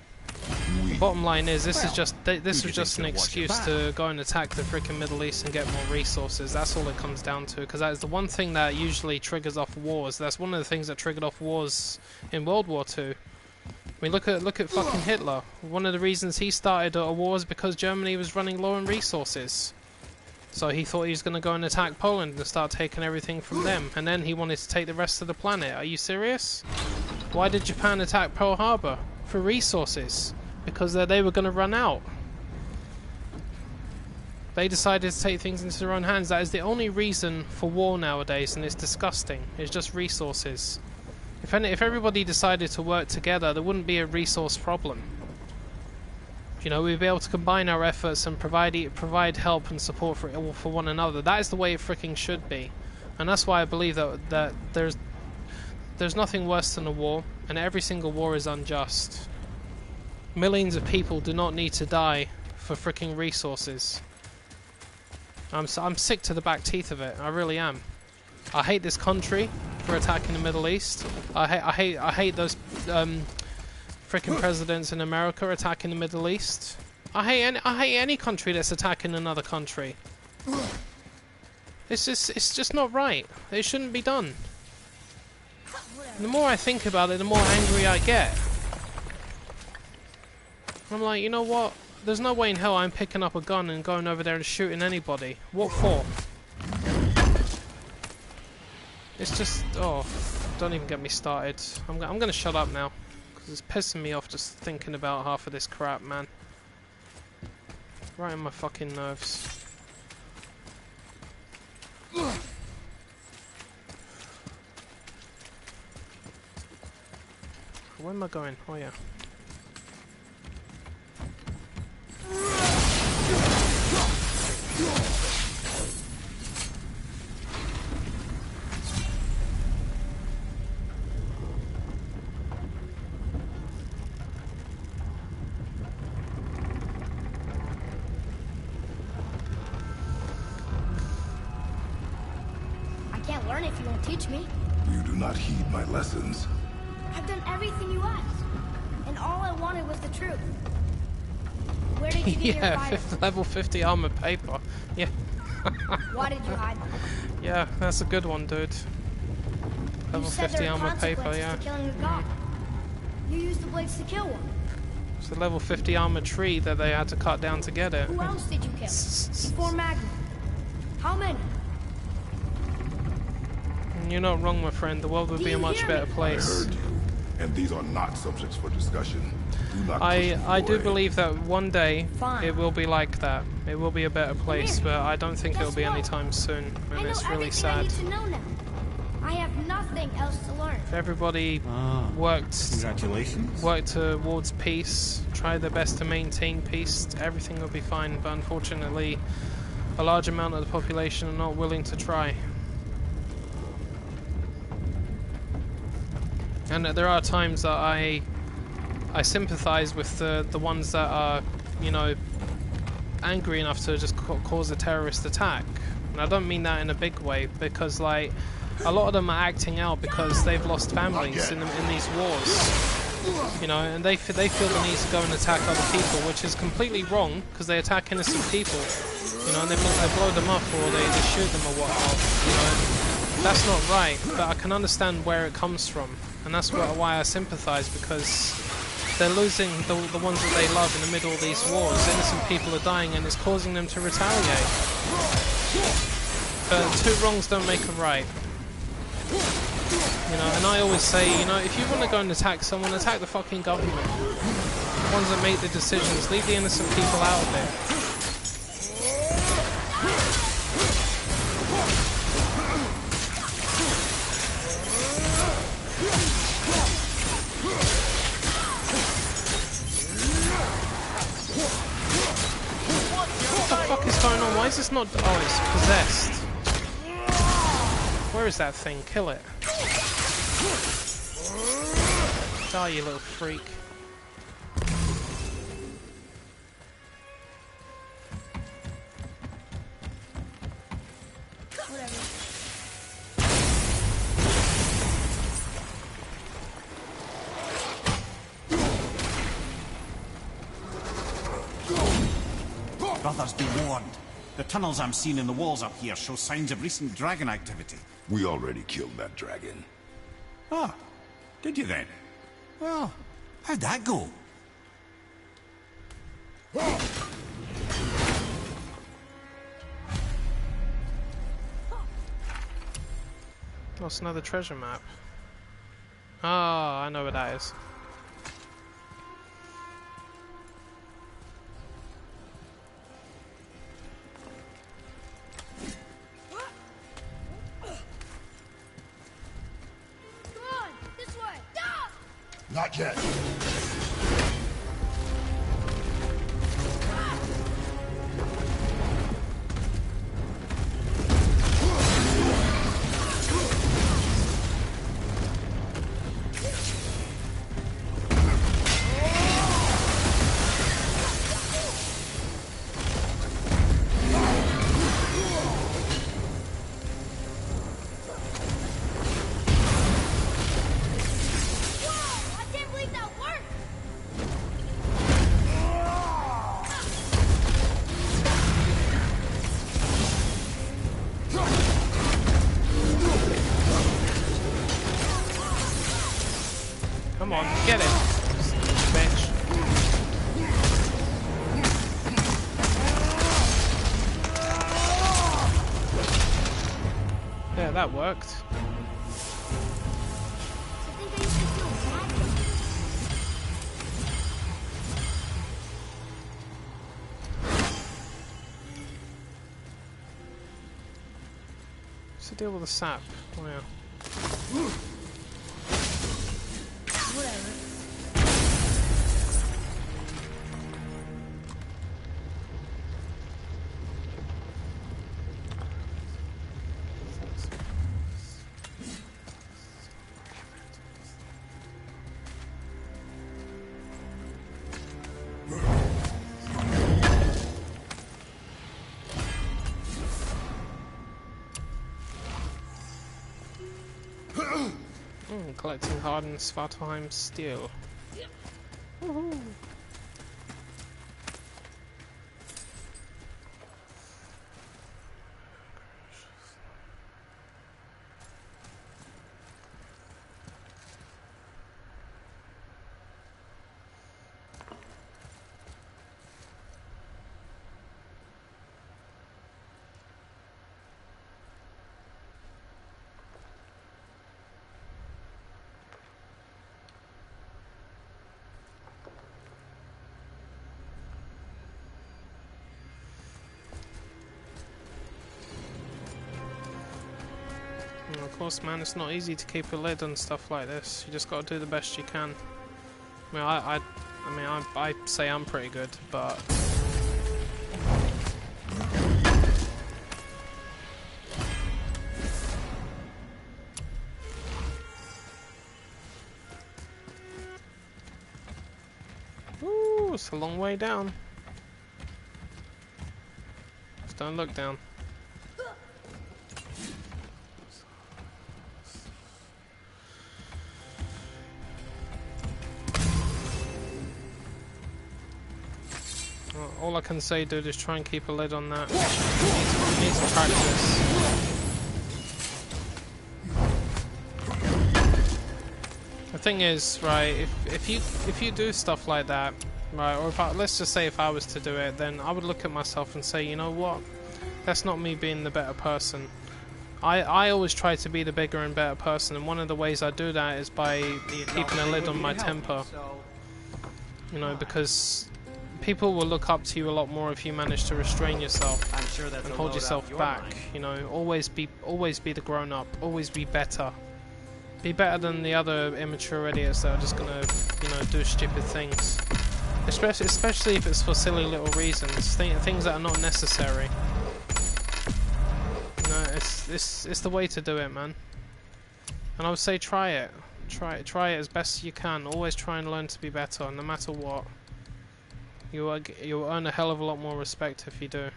Bottom line is, this is
Well,
just
who
this
do
was
you
just an
think will watch your
excuse to go and attack the freaking Middle East and get more resources. That's all it comes down to, because that is the one thing that usually triggers off wars. That's one of the things that triggered off wars in World War II. I mean, look at fucking Hitler. One of the reasons he started a war is because Germany was running low on resources. So he thought he was going to go and attack Poland and start taking everything from them, and then he wanted to take the rest of the planet. Are you serious? Why did Japan attack Pearl Harbor? For resources. Because they were going to run out. They decided to take things into their own hands. That is the only reason for war nowadays, and it's disgusting. It's just resources. If everybody decided to work together, there wouldn't be a resource problem. You know, we'd be able to combine our efforts and provide help and support for one another. That is the way it freaking should be, and that's why I believe that there's nothing worse than a war, and every single war is unjust. Millions of people do not need to die for freaking resources. I'm sick to the back teeth of it. I really am. I hate this country for attacking the Middle East. I hate those freaking presidents in America attacking the Middle East. I hate any country that's attacking another country. It's just not right. It shouldn't be done. And the more I think about it, the more angry I get. I'm like, you know what? There's no way in hell I'm picking up a gun and going over there and shooting anybody. What for? It's just, oh, don't even get me started. I'm gonna shut up now, because it's pissing me off just thinking about half of this crap, man. Right on my fucking nerves. Where am I going? Oh yeah.
I can't learn if you won't teach me.
You do not heed my lessons.
I've done everything you asked, and all I wanted was the truth. Where did you get your
Yeah,
fire?
level 50 armor paper. Yeah.
Why did you hide them?
Yeah, that's a good one, dude. Level
You said
50
there are
armor paper,
consequences
yeah.
to killing a god. You used the blades to kill one.
It's the level 50 armor tree that they had to cut down to get it.
Who else did you kill? Before Magnum? How many?
You're not wrong, my friend. The world would be a much better
I
place.
heard you, and these are not subjects for discussion. Do not push me
I do
away.
believe that one day
Fine.
it will be like that. It will be a better place,
here.
but I don't think it'll
Guess
be
what?
anytime soon,
I
and
know
it's really
everything I
sad.
need to know now. I have nothing else to learn.
If everybody
Congratulations.
worked towards peace, tried their best to maintain peace, everything will be fine. But unfortunately, a large amount of the population are not willing to try. And there are times that I sympathise with the ones that are, you know, angry enough to just cause a terrorist attack. And I don't mean that in a big way, because like a lot of them are acting out because they've lost families in these wars, you know, and they feel the need to go and attack other people, which is completely wrong because they attack innocent people, you know, and they blow them up or they shoot them or whatnot, you know. That's not right, but I can understand where it comes from, and that's why I sympathise, because they're losing the ones that they love in the middle of these wars. Innocent people are dying and it's causing them to retaliate. But two wrongs don't make a right. You know, and I always say, you know, if you want to go and attack someone, attack the fucking government. The ones that make the decisions. Leave the innocent people out of it. What the fuck is going on? Why is this not... Oh, it's possessed. Where is that thing? Kill it. Die, you little freak.
Brothers, be warned. The tunnels I'm seeing in the walls up here show signs of recent dragon activity.
We already killed that dragon.
Ah, did you then? Well, how'd that go?
Oh, it's another treasure map. Oh, I know what that is.
Not yet. Come on, get it, bitch. Yeah, that worked. What's the deal with the sap? Oh yeah.
Whatever.
Collecting hardened Svartalheim steel. Woohoo! Of course, man, it's not easy to keep a lid on stuff like this. You just got to do the best you can. I mean, I say I'm pretty good, but ooh, it's a long way down. Just don't look down. All I can say, dude, is try and keep a lid on that. You need to practice. The thing is, right, if you do stuff like that, right, or let's just say if I was to do it, then I would look at myself and say, you know what, that's not me being the better person. I always try to be the bigger and better person, and one of the ways I do that is by keeping a lid on my temper. You know, because people will look up to you a lot more if you manage to restrain yourself and hold yourself back. You know, always be the grown up. Always be better. Be better than the other immature idiots that are just gonna, you know, do stupid things. Especially if it's for silly little reasons, things that are not necessary. You know, it's the way to do it, man. And I would say try it. Try it as best you can. Always try and learn to be better, no matter what. You'll earn a hell of a lot more respect if you do.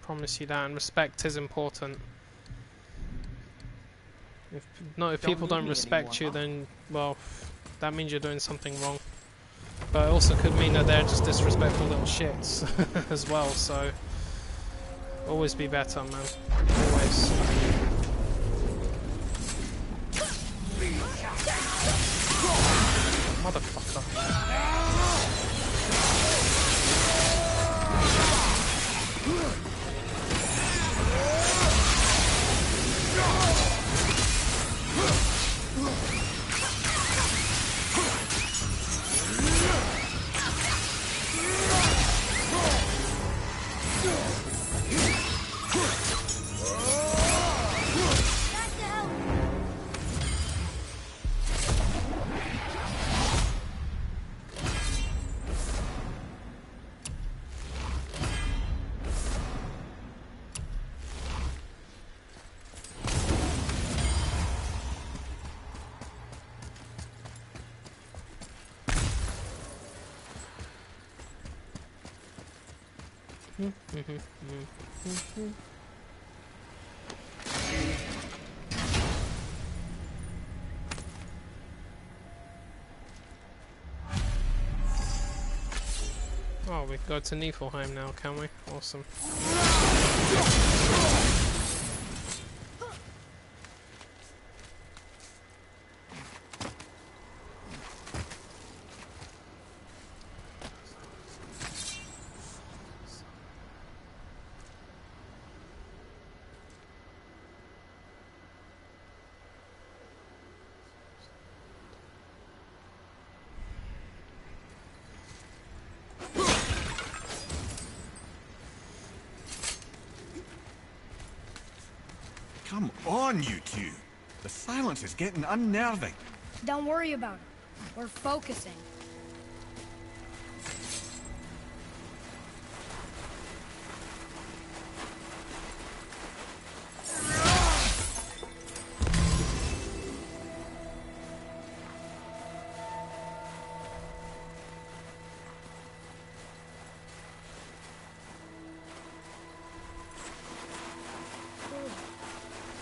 Promise you that, and respect is important. If people don't respect you, then, well, that means you're doing something wrong. But it also could mean that they're just disrespectful little shits as well, so always be better, man. Always. Motherfucker. Oh, we can go to Niflheim now, can we? Awesome.
Come on, you two. The silence is getting unnerving.
Don't worry about it. We're focusing.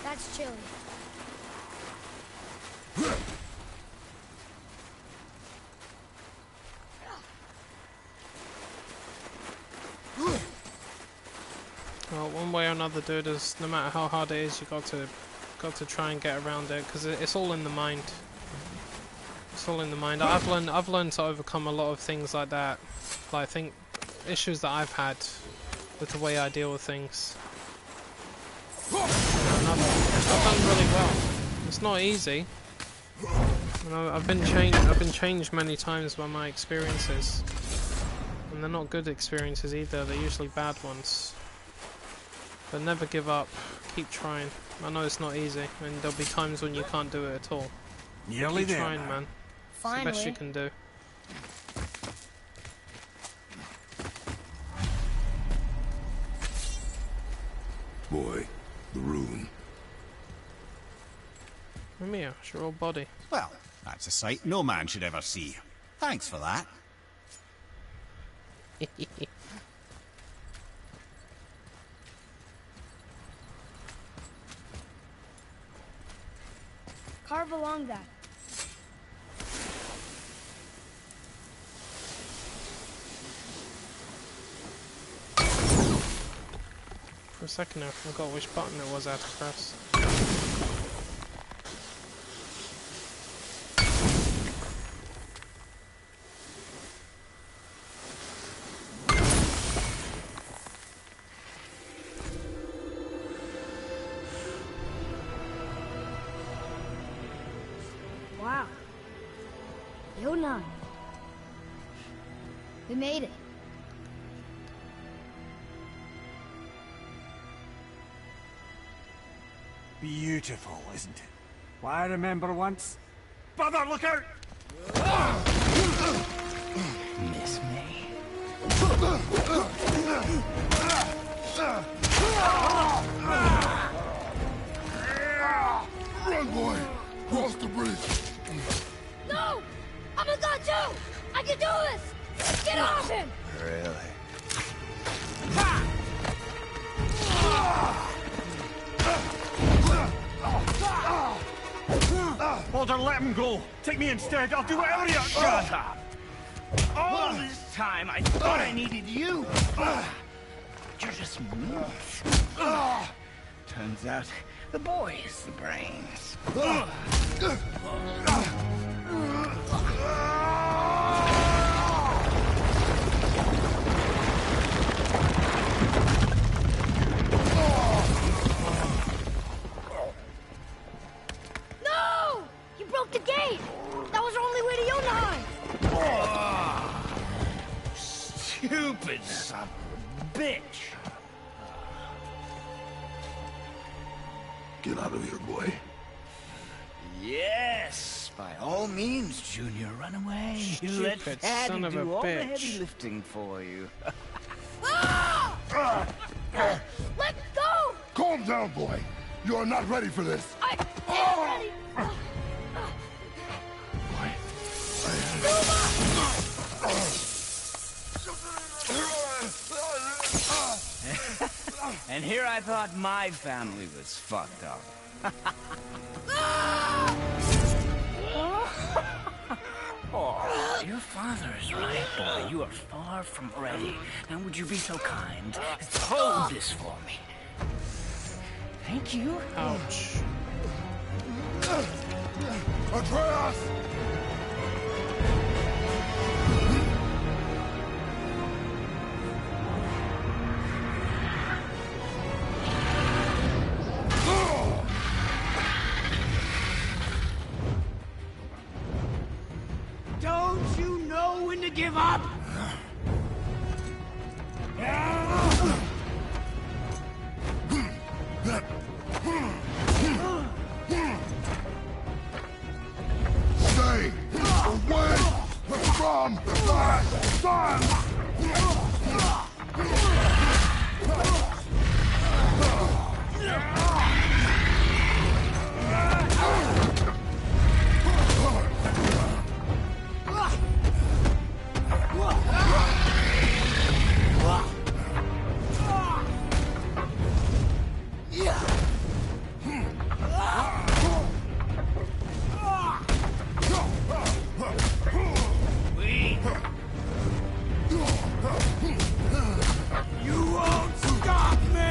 That's chilly.
Well, one way or another, dude, is no matter how hard it is, you got to try and get around it, because it's all in the mind. It's all in the mind. I've learned to overcome a lot of things like that. Like, I think issues that I've had with the way I deal with things. And I've done really well. It's not easy. You know, I've been changed many times by my experiences, and they're not good experiences either. They're usually bad ones. But never give up. Keep trying. I know it's not easy, and there'll be times when you can't do it at all.
Nearly
Keep
there.
trying, man. It's the best you can do.
Boy, the rune.
Mimir, it's your old body.
Well, that's a sight no man should ever see. Thanks for that.
Carve along that.
For a second there, I forgot which button it was I had to press.
Wow. Yona. We made it.
Beautiful, isn't it? Why, I remember once... Brother, look out! Miss me?
Run, boy! Cross the bridge!
No! I'm a god too! I can do this! Get off him!
Really?
Baldur, let him go! Take me instead, I'll do whatever you... Shut up! All this time, I thought I needed you! You're just meat. Turns out, the boy is the brains.
No! You broke the gate! That was our only way to Jotunheim!
Stupid son of a bitch!
Get out of here, boy.
Yes, by all means, Junior, run away. You let
Stupid
Daddy
son of a
do all the
bitch.
heavy lifting for you.
Let go!
Calm down, boy. You are not ready for this.
I am ready!
And here I thought my family was fucked up. Oh, your father is right, boy. You are far from ready. Now, would you be so kind as to hold this for me? Thank you.
Ouch.
Atreus!
Don't you know when to give up?
Stay away from my son!
You won't stop me!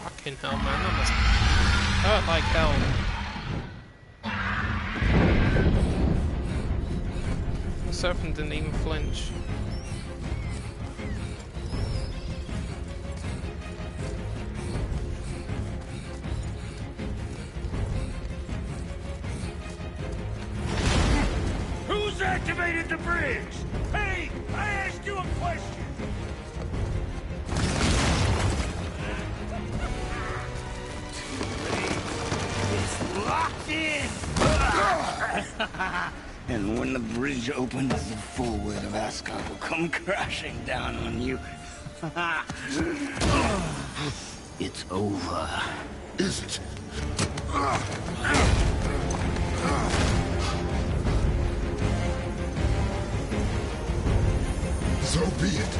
Fucking hell, man, that must hurt like hell. The serpent didn't even flinch.
Who's activated the bridge? Hey, I asked you a question. It's locked in. And when the bridge opens, the full weight of Ascot will come crashing down on you. It's over.
Is it? So be it.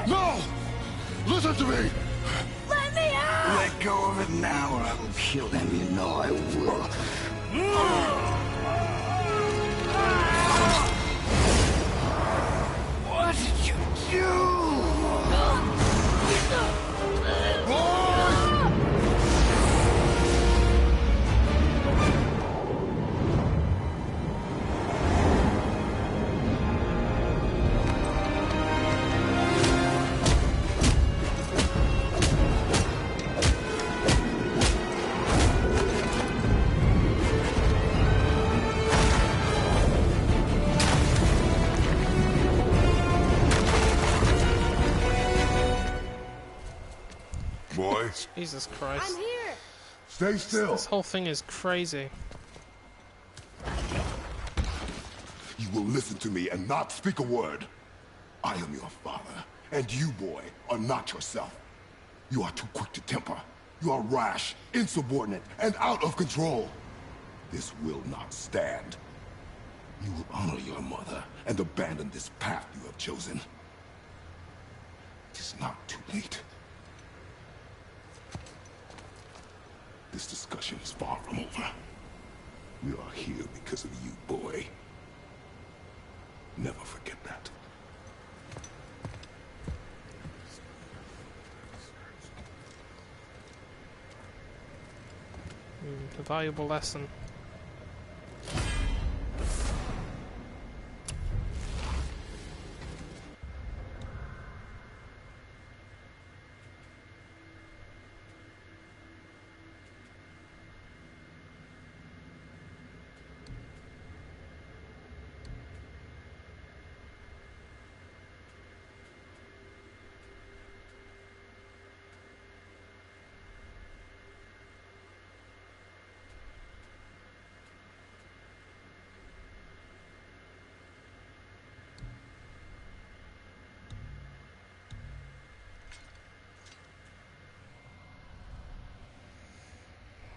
No! Listen to me!
Let me out!
Let go of it now, or I will kill him. You know I will. What did you do?
Boy,
Jesus Christ.
I'm here!
stay still.
This whole thing is crazy.
You will listen to me and not speak a word. I am your father, and you, boy, are not yourself. You are too quick to temper. You are rash, insubordinate, and out of control. This will not stand. You will honor your mother and abandon this path you have chosen. It is not too late. This discussion is far from over. We are here because of you, boy. Never forget that.
A valuable lesson.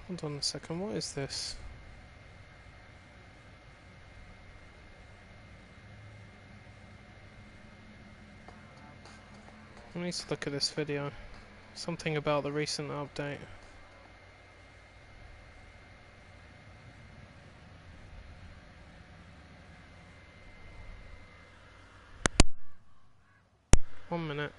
Hold on a second, what is this? I need to look at this video. Something about the recent update. One minute.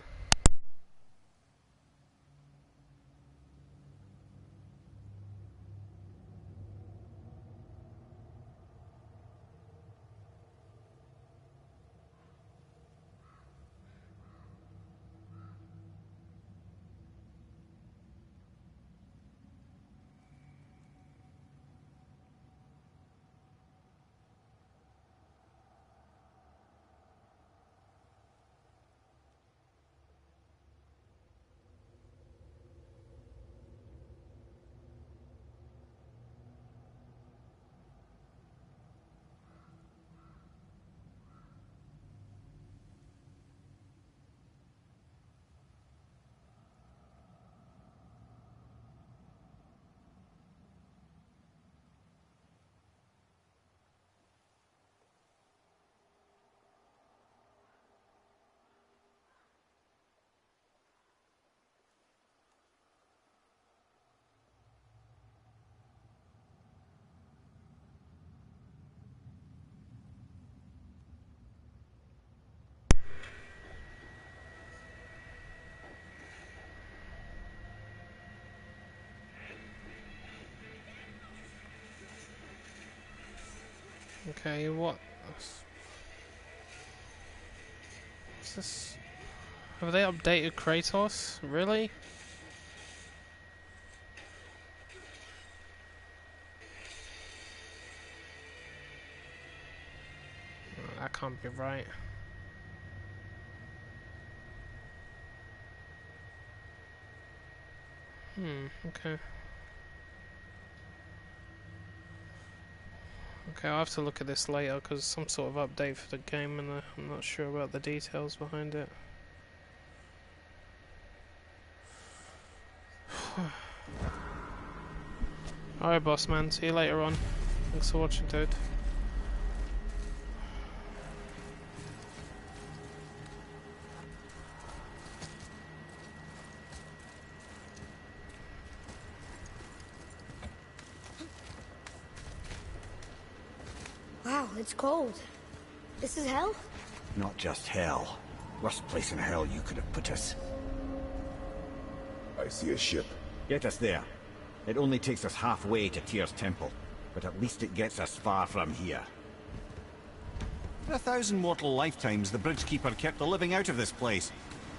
Okay, what? What's this? Have they updated Kratos? Really? Oh, that can't be right. Okay. Okay, I'll have to look at this later because some sort of update for the game and I'm not sure about the details behind it. Alright boss man, see you later on. Thanks for watching, dude.
Wow, it's cold. This is hell?
Not just hell. Worst place in hell you could have put us.
I see a ship.
Get us there. It only takes us halfway to Tyr's temple, but at least it gets us far from here. For 1,000 mortal lifetimes, the Bridgekeeper kept the living out of this place.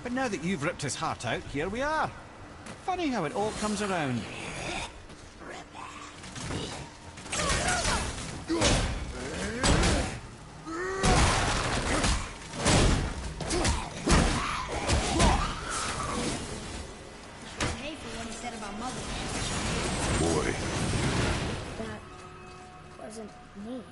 But now that you've ripped his heart out, here we are. Funny how it all comes around.
Hey, for what he said about Mother.
Boy,
That wasn't me.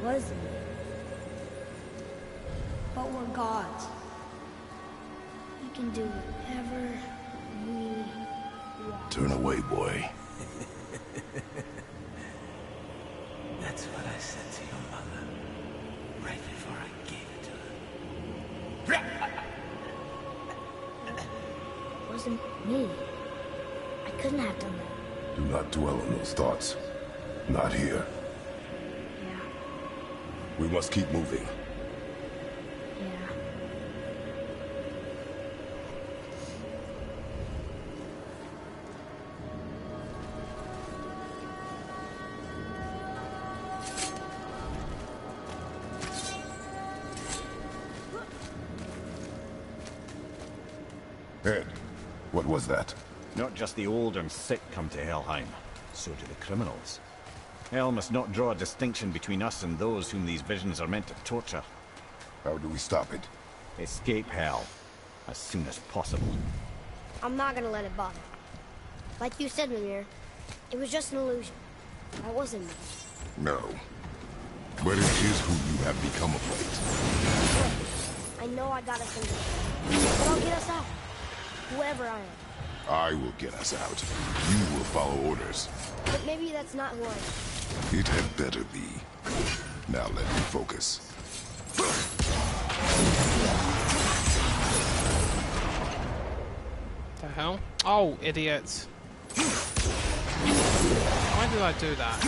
Wasn't it? But we're gods. We can do whatever we want.
turn away, boy.
That's what I said to your mother right before I gave it to her.
It wasn't me. I couldn't have done that.
Do not dwell on those thoughts. Not here.
Yeah,
We must keep moving.
yeah.
Ed, what was that?
Not just the old and sick come to Helheim, so do the criminals. Hell must not draw a distinction between us and those whom these visions are meant to torture.
How do we stop it?
Escape hell, as soon as possible.
I'm not gonna let it bother me. Like you said, Mimir, it was just an illusion. That wasn't me.
No. But it is who you have become of late.
I know I got us in there, but I'll get us out. Whoever I am.
I will get us out. You will follow orders.
But maybe that's not who I am.
It had better be. Now let me focus.
The hell? Oh, idiots. Why did I do that?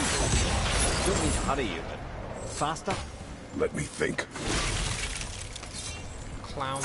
Don't mean to hurry you, but faster?
Let me think.
Clown.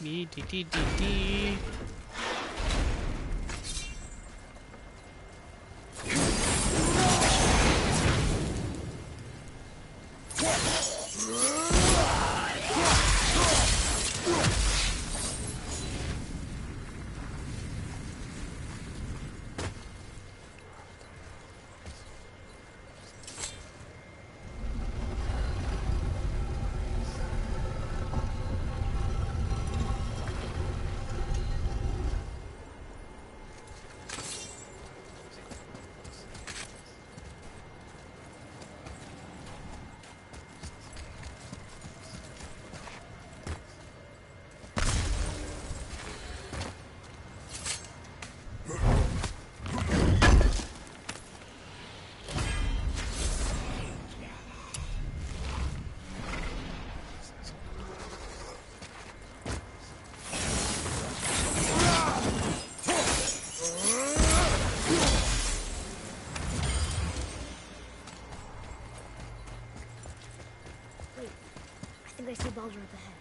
Dee dee dee dee dee.
I see Baldur up ahead.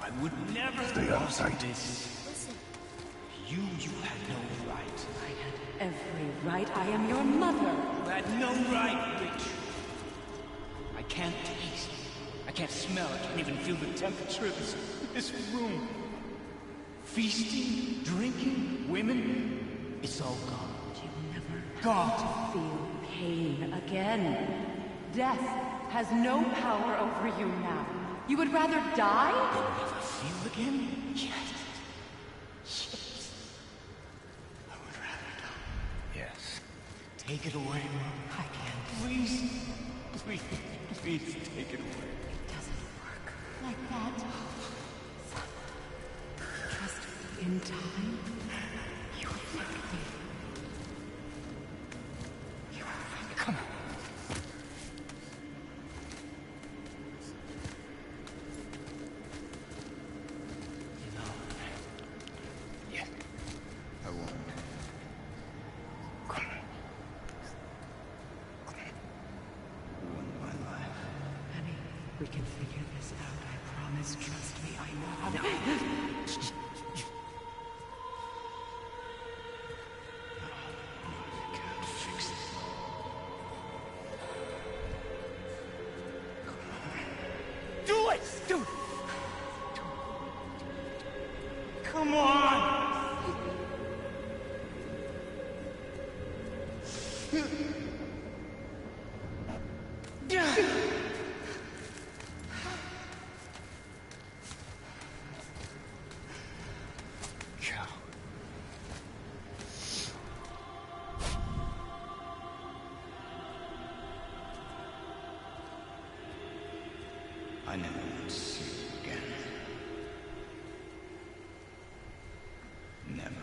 I would never
Stay out of sight.
this.
Listen.
You had no right.
I had every right. I am your mother.
You had no right, witch. I can't taste. I can't smell. I can't even feel the temperature of this room. Feasting, drinking, women. It's all gone.
You never
Gone.
feel pain again. Death has no power over you now. You would rather die?
Never feel again? Yes. Yes. I would rather die. Yes. Take it away, Mom.
I can't.
Please. Please. Please take it away.
It doesn't work like that. Son, trust me. In time, you will thank me. You will thank me.
Come on. I won't. Ruin my life.
Honey, we can figure this out. I promise. Trust me. I know how to.
You can't fix it. Do it! Do it! Come on! Cow. I never want to see you again. Never.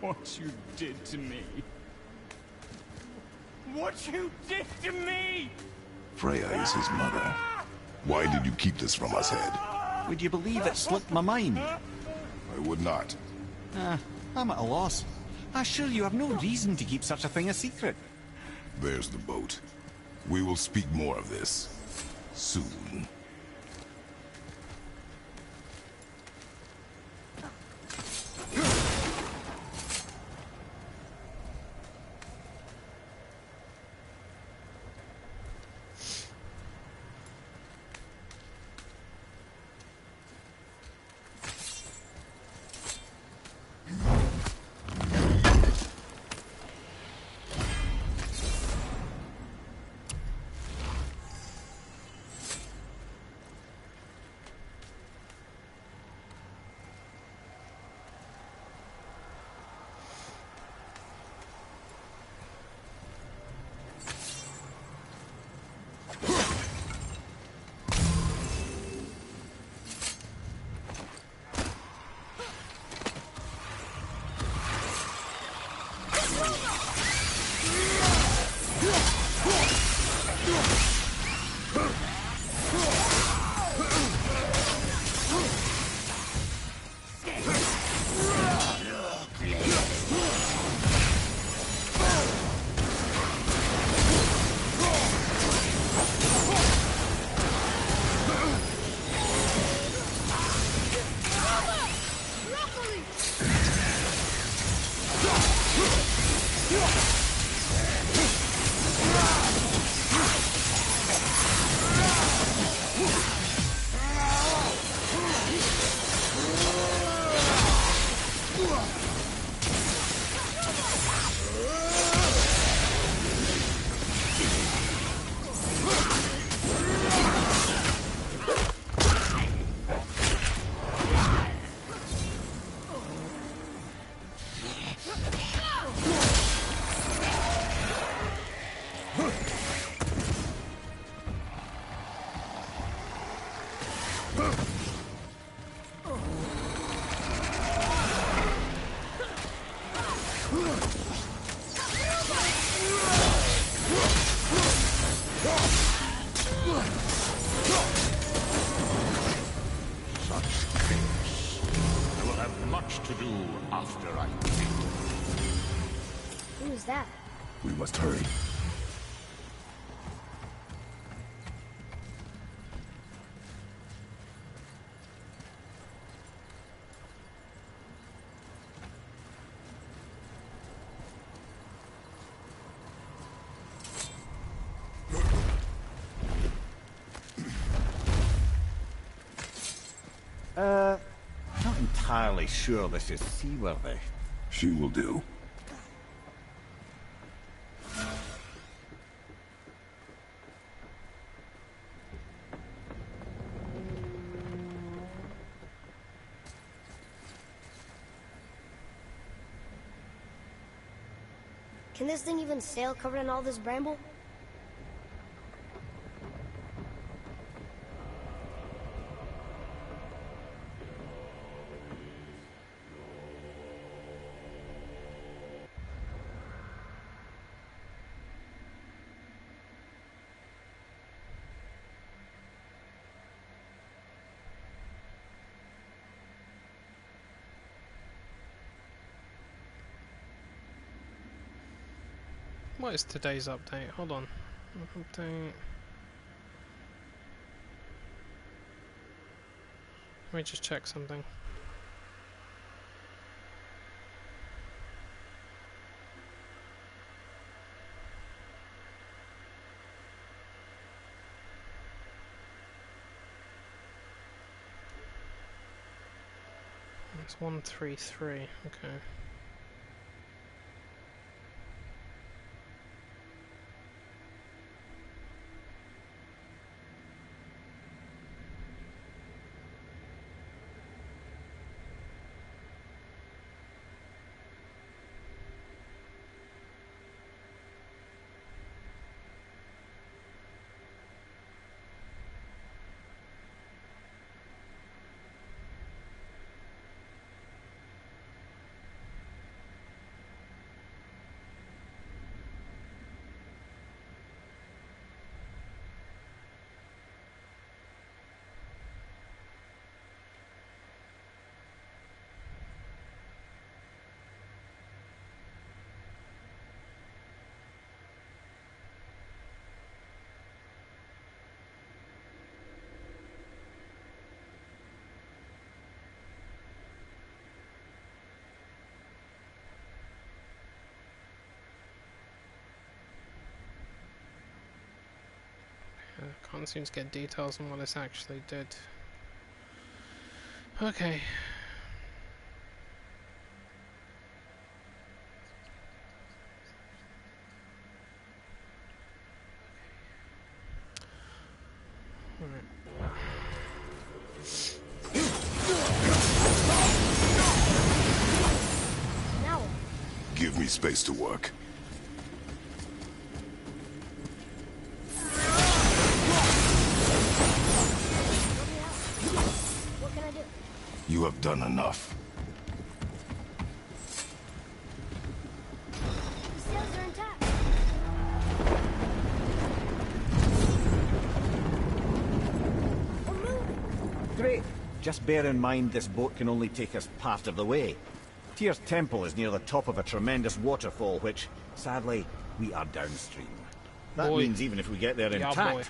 What you did to me. What you did to me!
Freya is his mother. Why did you keep this from us, Head?
Would you believe it slipped my mind?
I would not.
I'm at a loss. I assure you have no reason to keep such a thing a secret.
There's the boat. We will speak more of this soon.
Who's that?
We must hurry.
Not entirely sure this is seaworthy.
She will do.
Can this thing even sail covered in all this bramble?
What is today's update? Hold on. Update. Let me just check something. It's 133, okay. Can't seem to get details on what this actually did. Okay.
Now,
Give me space to work.
what can I do?
You have done enough.
The sails are intact. We're moving.
Great. Just bear in mind this boat can only take us part of the way. Tyr's temple is near the top of a tremendous waterfall, which, sadly, we are downstream. That
Boy.
means even if we get there
Yeah,
intact,
boy.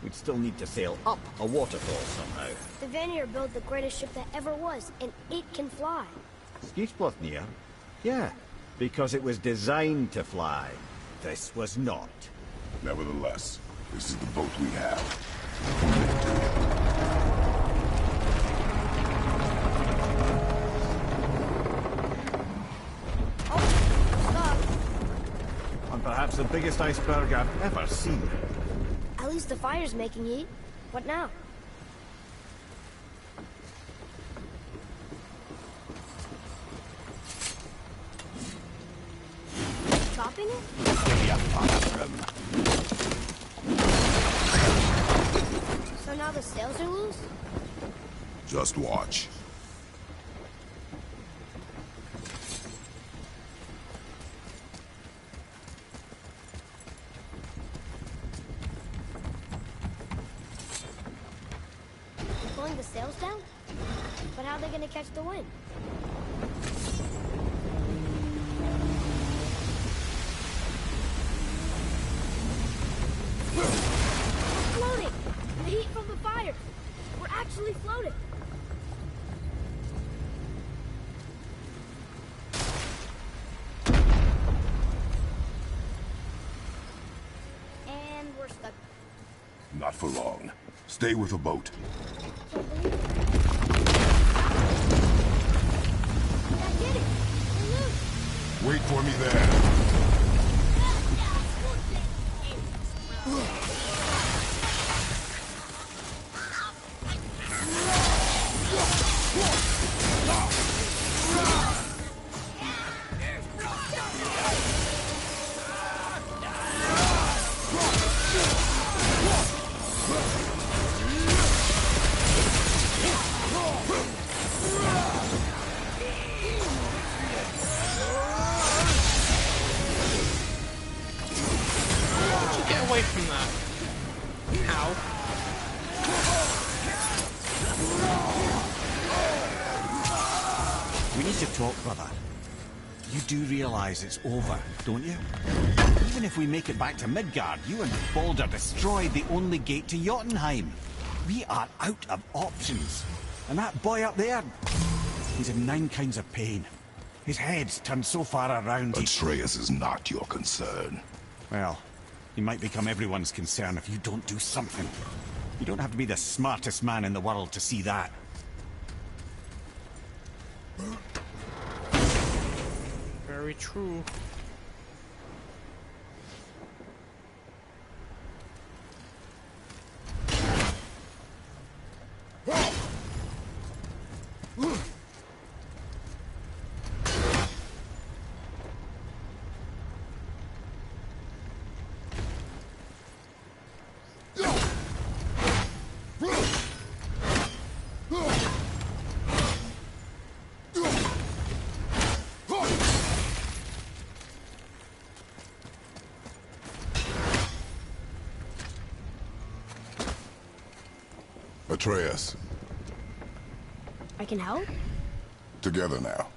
we'd still need to sail up a waterfall somehow.
The Vanir built the greatest ship that ever was, and it can fly.
Skifsbotnir? Yeah, because it was designed to fly. This was not.
Nevertheless, this is the boat we have.
Perhaps the biggest iceberg I've ever seen.
At least the fire's making heat. What now? Topping it?
Give me a bathroom.
So now the sails are loose?
Just watch.
Pulling the sails down? But how are they gonna catch the wind? We're floating! The heat from the fire! We're actually floating! And we're stuck.
Not for long. Stay with the boat.
I did it! We're loose!
Wait for me there.
Get away from that. How?
We need to talk, brother. You do realize it's over, don't you? Even if we make it back to Midgard, you and Baldur destroyed the only gate to Jotunheim. We are out of options. And that boy up there, he's in 9 kinds of pain. His head's turned so far around.
Atreus is not your concern.
Well, he might become everyone's concern if you don't do something. You don't have to be the smartest man in the world to see that.
Very true.
Atreus,
I can help?
together now.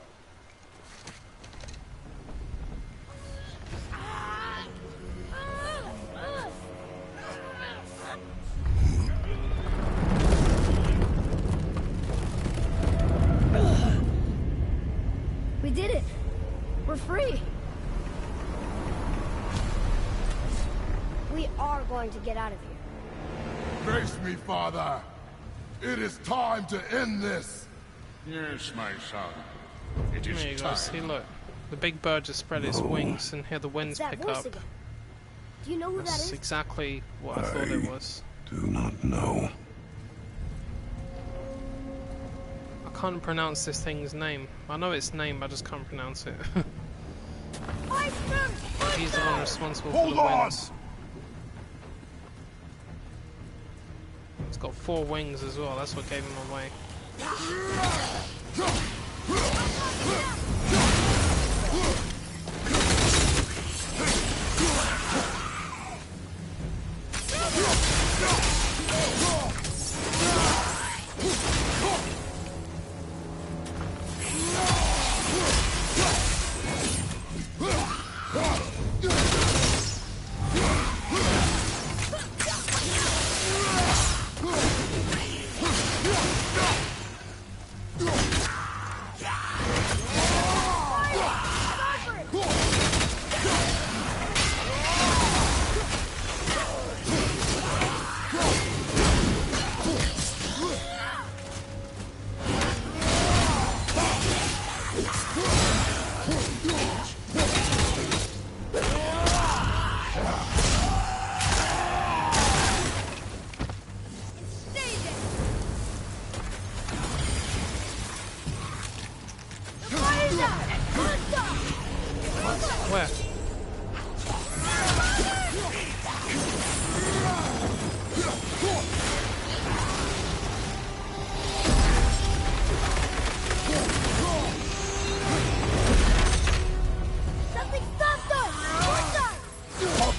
We did it! We're free! We are going to get out of here.
Face me, father. It is time to end this.
Yes, my son. It is
There you go.
time.
See, look. The big bird just spread its wings and here the winds
It's that
pick
voice
up.
again. Do you know who that
That's
is?
exactly what I thought it was.
Do not know.
I can't pronounce this thing's name. I know its name, I just can't pronounce it. He's the one responsible for the winds. It's got 4 wings as well, that's what gave him away.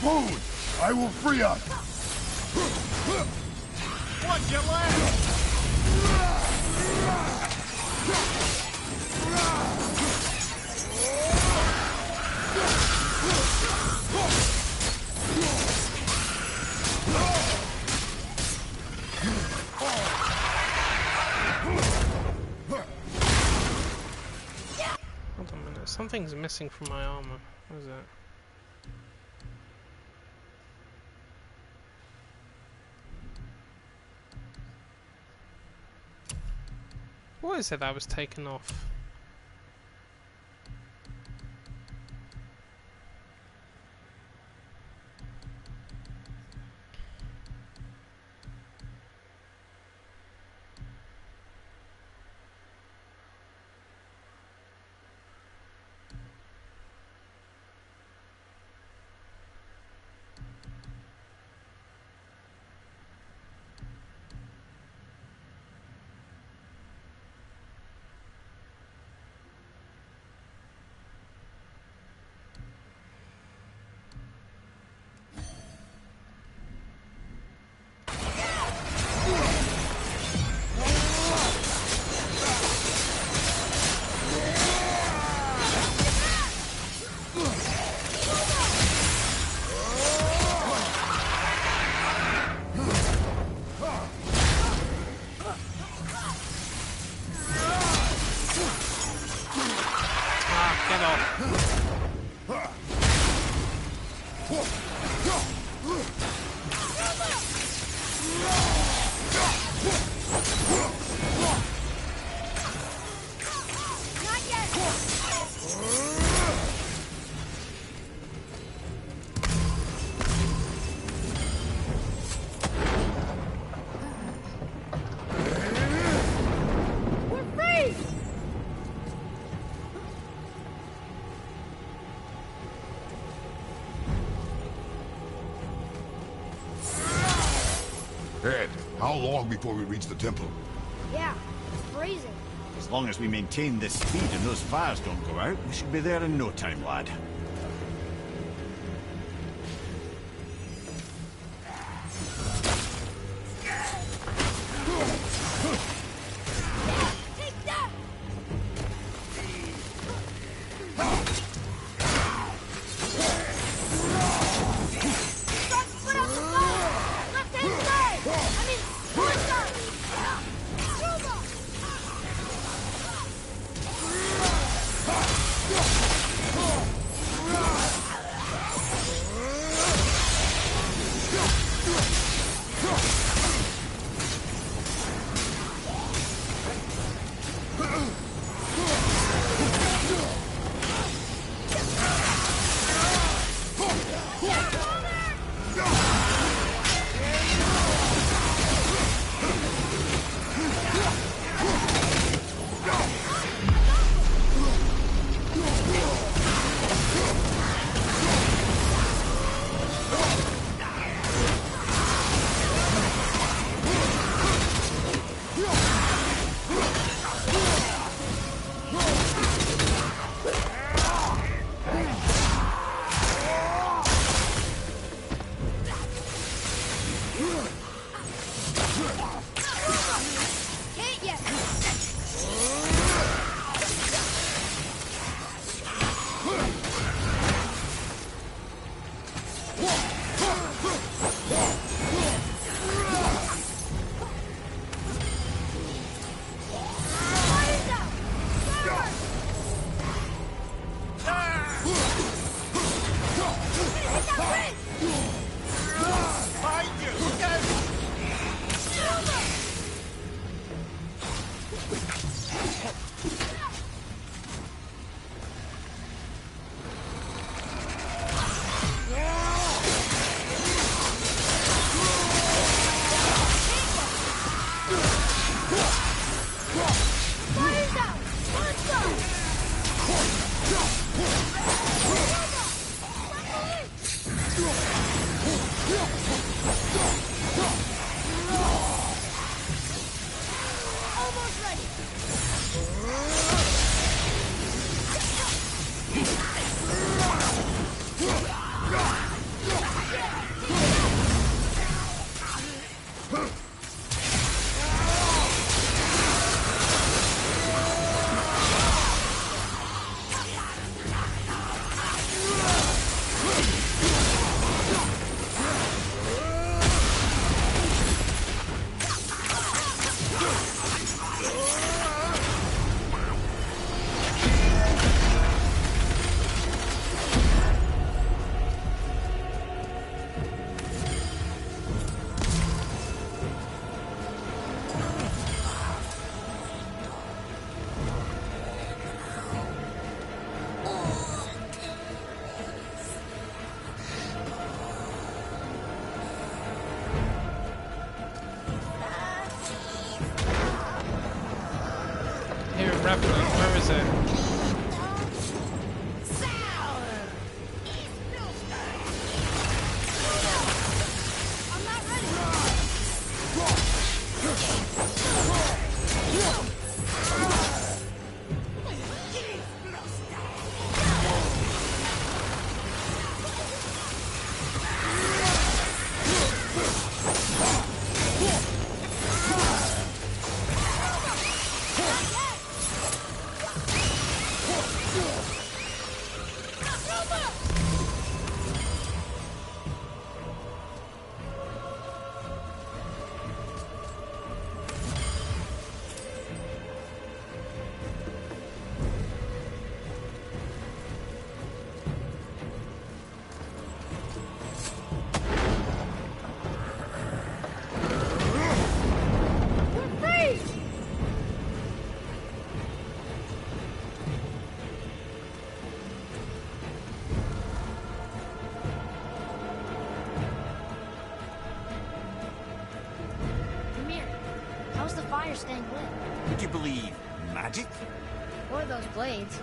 food! I will free us!
What's your left?
Hold on a minute, something's missing from my armor. What is that? What is it that was taken off?
Ed, how long before we reach the temple?
Yeah, it's freezing.
As long as we maintain this speed and those fires don't go out, we should be there in no time, lad.
fire staying lit.
Would you believe magic?
Or those blades.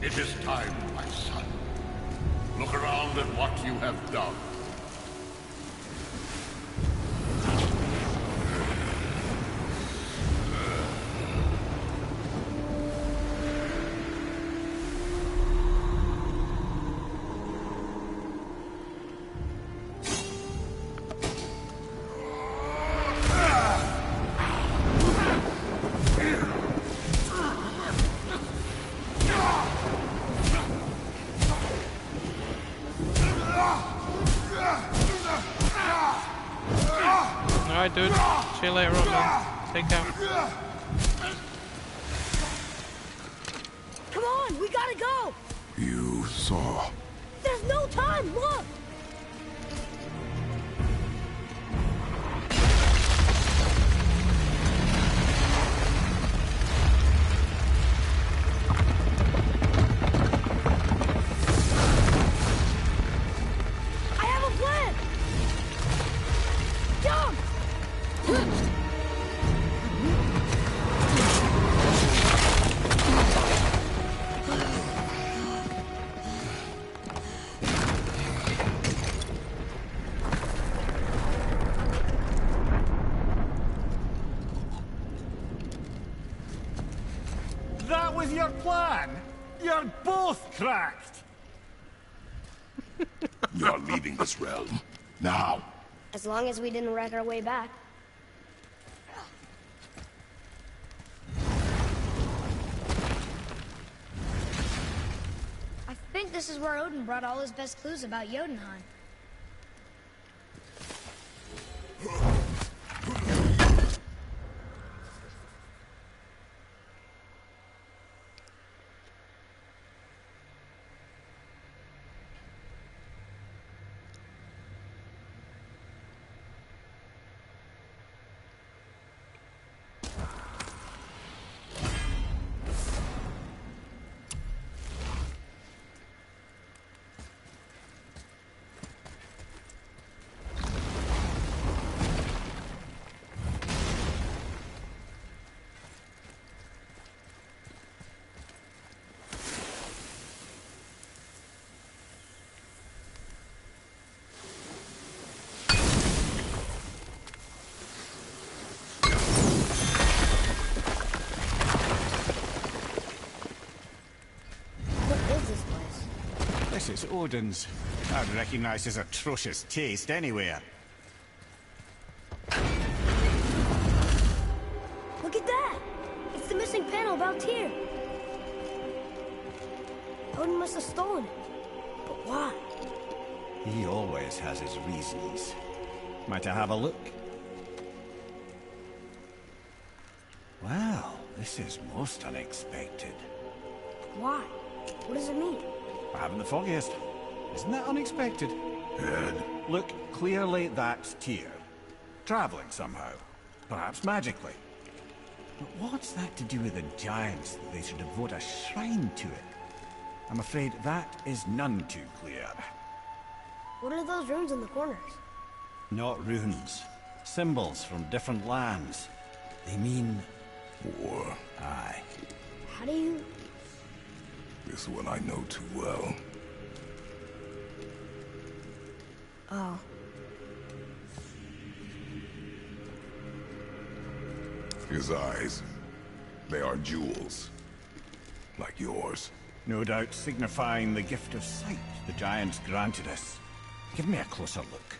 It is time, my son. Look around at what you have done.
Alright, dude. See you later on, man. Take care.
Come on, we gotta go!
You saw.
There's no time, look!
That was your plan? You're both cracked!
We are leaving this realm. Now.
As long as we didn't wreck our way back. I think this is where Odin brought all his best clues about Jotunheim.
This is Odin's. I'd recognize his atrocious taste anywhere.
Look at that! It's the missing panel about Tyr. Odin must have stolen it. But why?
He always has his reasons. Might I have a look? Well, this is most unexpected.
Why? What does it mean?
I haven't the foggiest. Isn't that unexpected?
Ed,
Look, clearly that's Tyr. Traveling somehow. Perhaps magically. But what's that to do with the giants that they should devote a shrine to it? I'm afraid that is none too clear.
What are those runes in the corners?
Not runes. Symbols from different lands. They mean...
war.
Aye.
How do you...
This one I know too well.
Oh.
His eyes. They are jewels. Like yours.
No doubt signifying the gift of sight the giants granted us. Give me a closer look.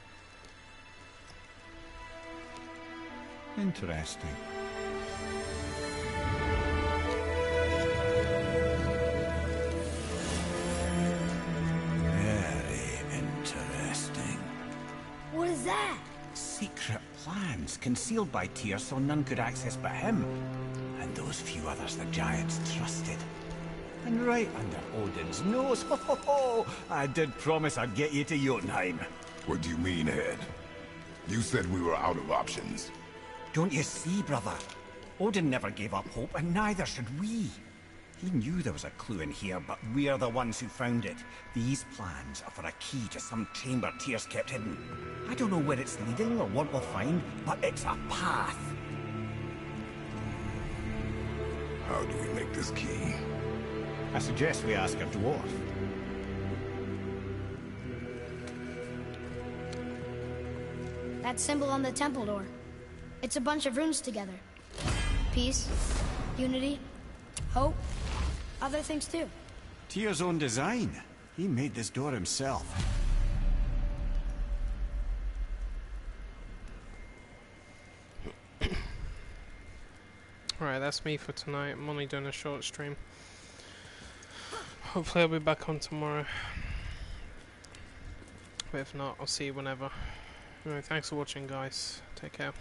Interesting. Very interesting.
What is that?
Secret plans concealed by Tyr so none could access but him. And those few others the giants trusted. And right under Odin's nose, ho ho ho! I did promise I'd get you to Jotunheim.
What do you mean, Ed? You said we were out of options.
Don't you see, brother? Odin never gave up hope, and neither should we. He knew there was a clue in here, but we're the ones who found it. These plans are for a key to some chamber Tyr's kept hidden. I don't know where it's leading or what we'll find, but it's a path.
How do we make this key?
I suggest we ask a dwarf.
That symbol on the temple door. It's a bunch of runes together. Peace, unity, hope, other things too.
Tyr's own design. He made this door himself.
Right, that's me for tonight. I'm only doing a short stream. Hopefully I'll be back on tomorrow. But if not, I'll see you whenever. Anyway, thanks for watching, guys. Take care.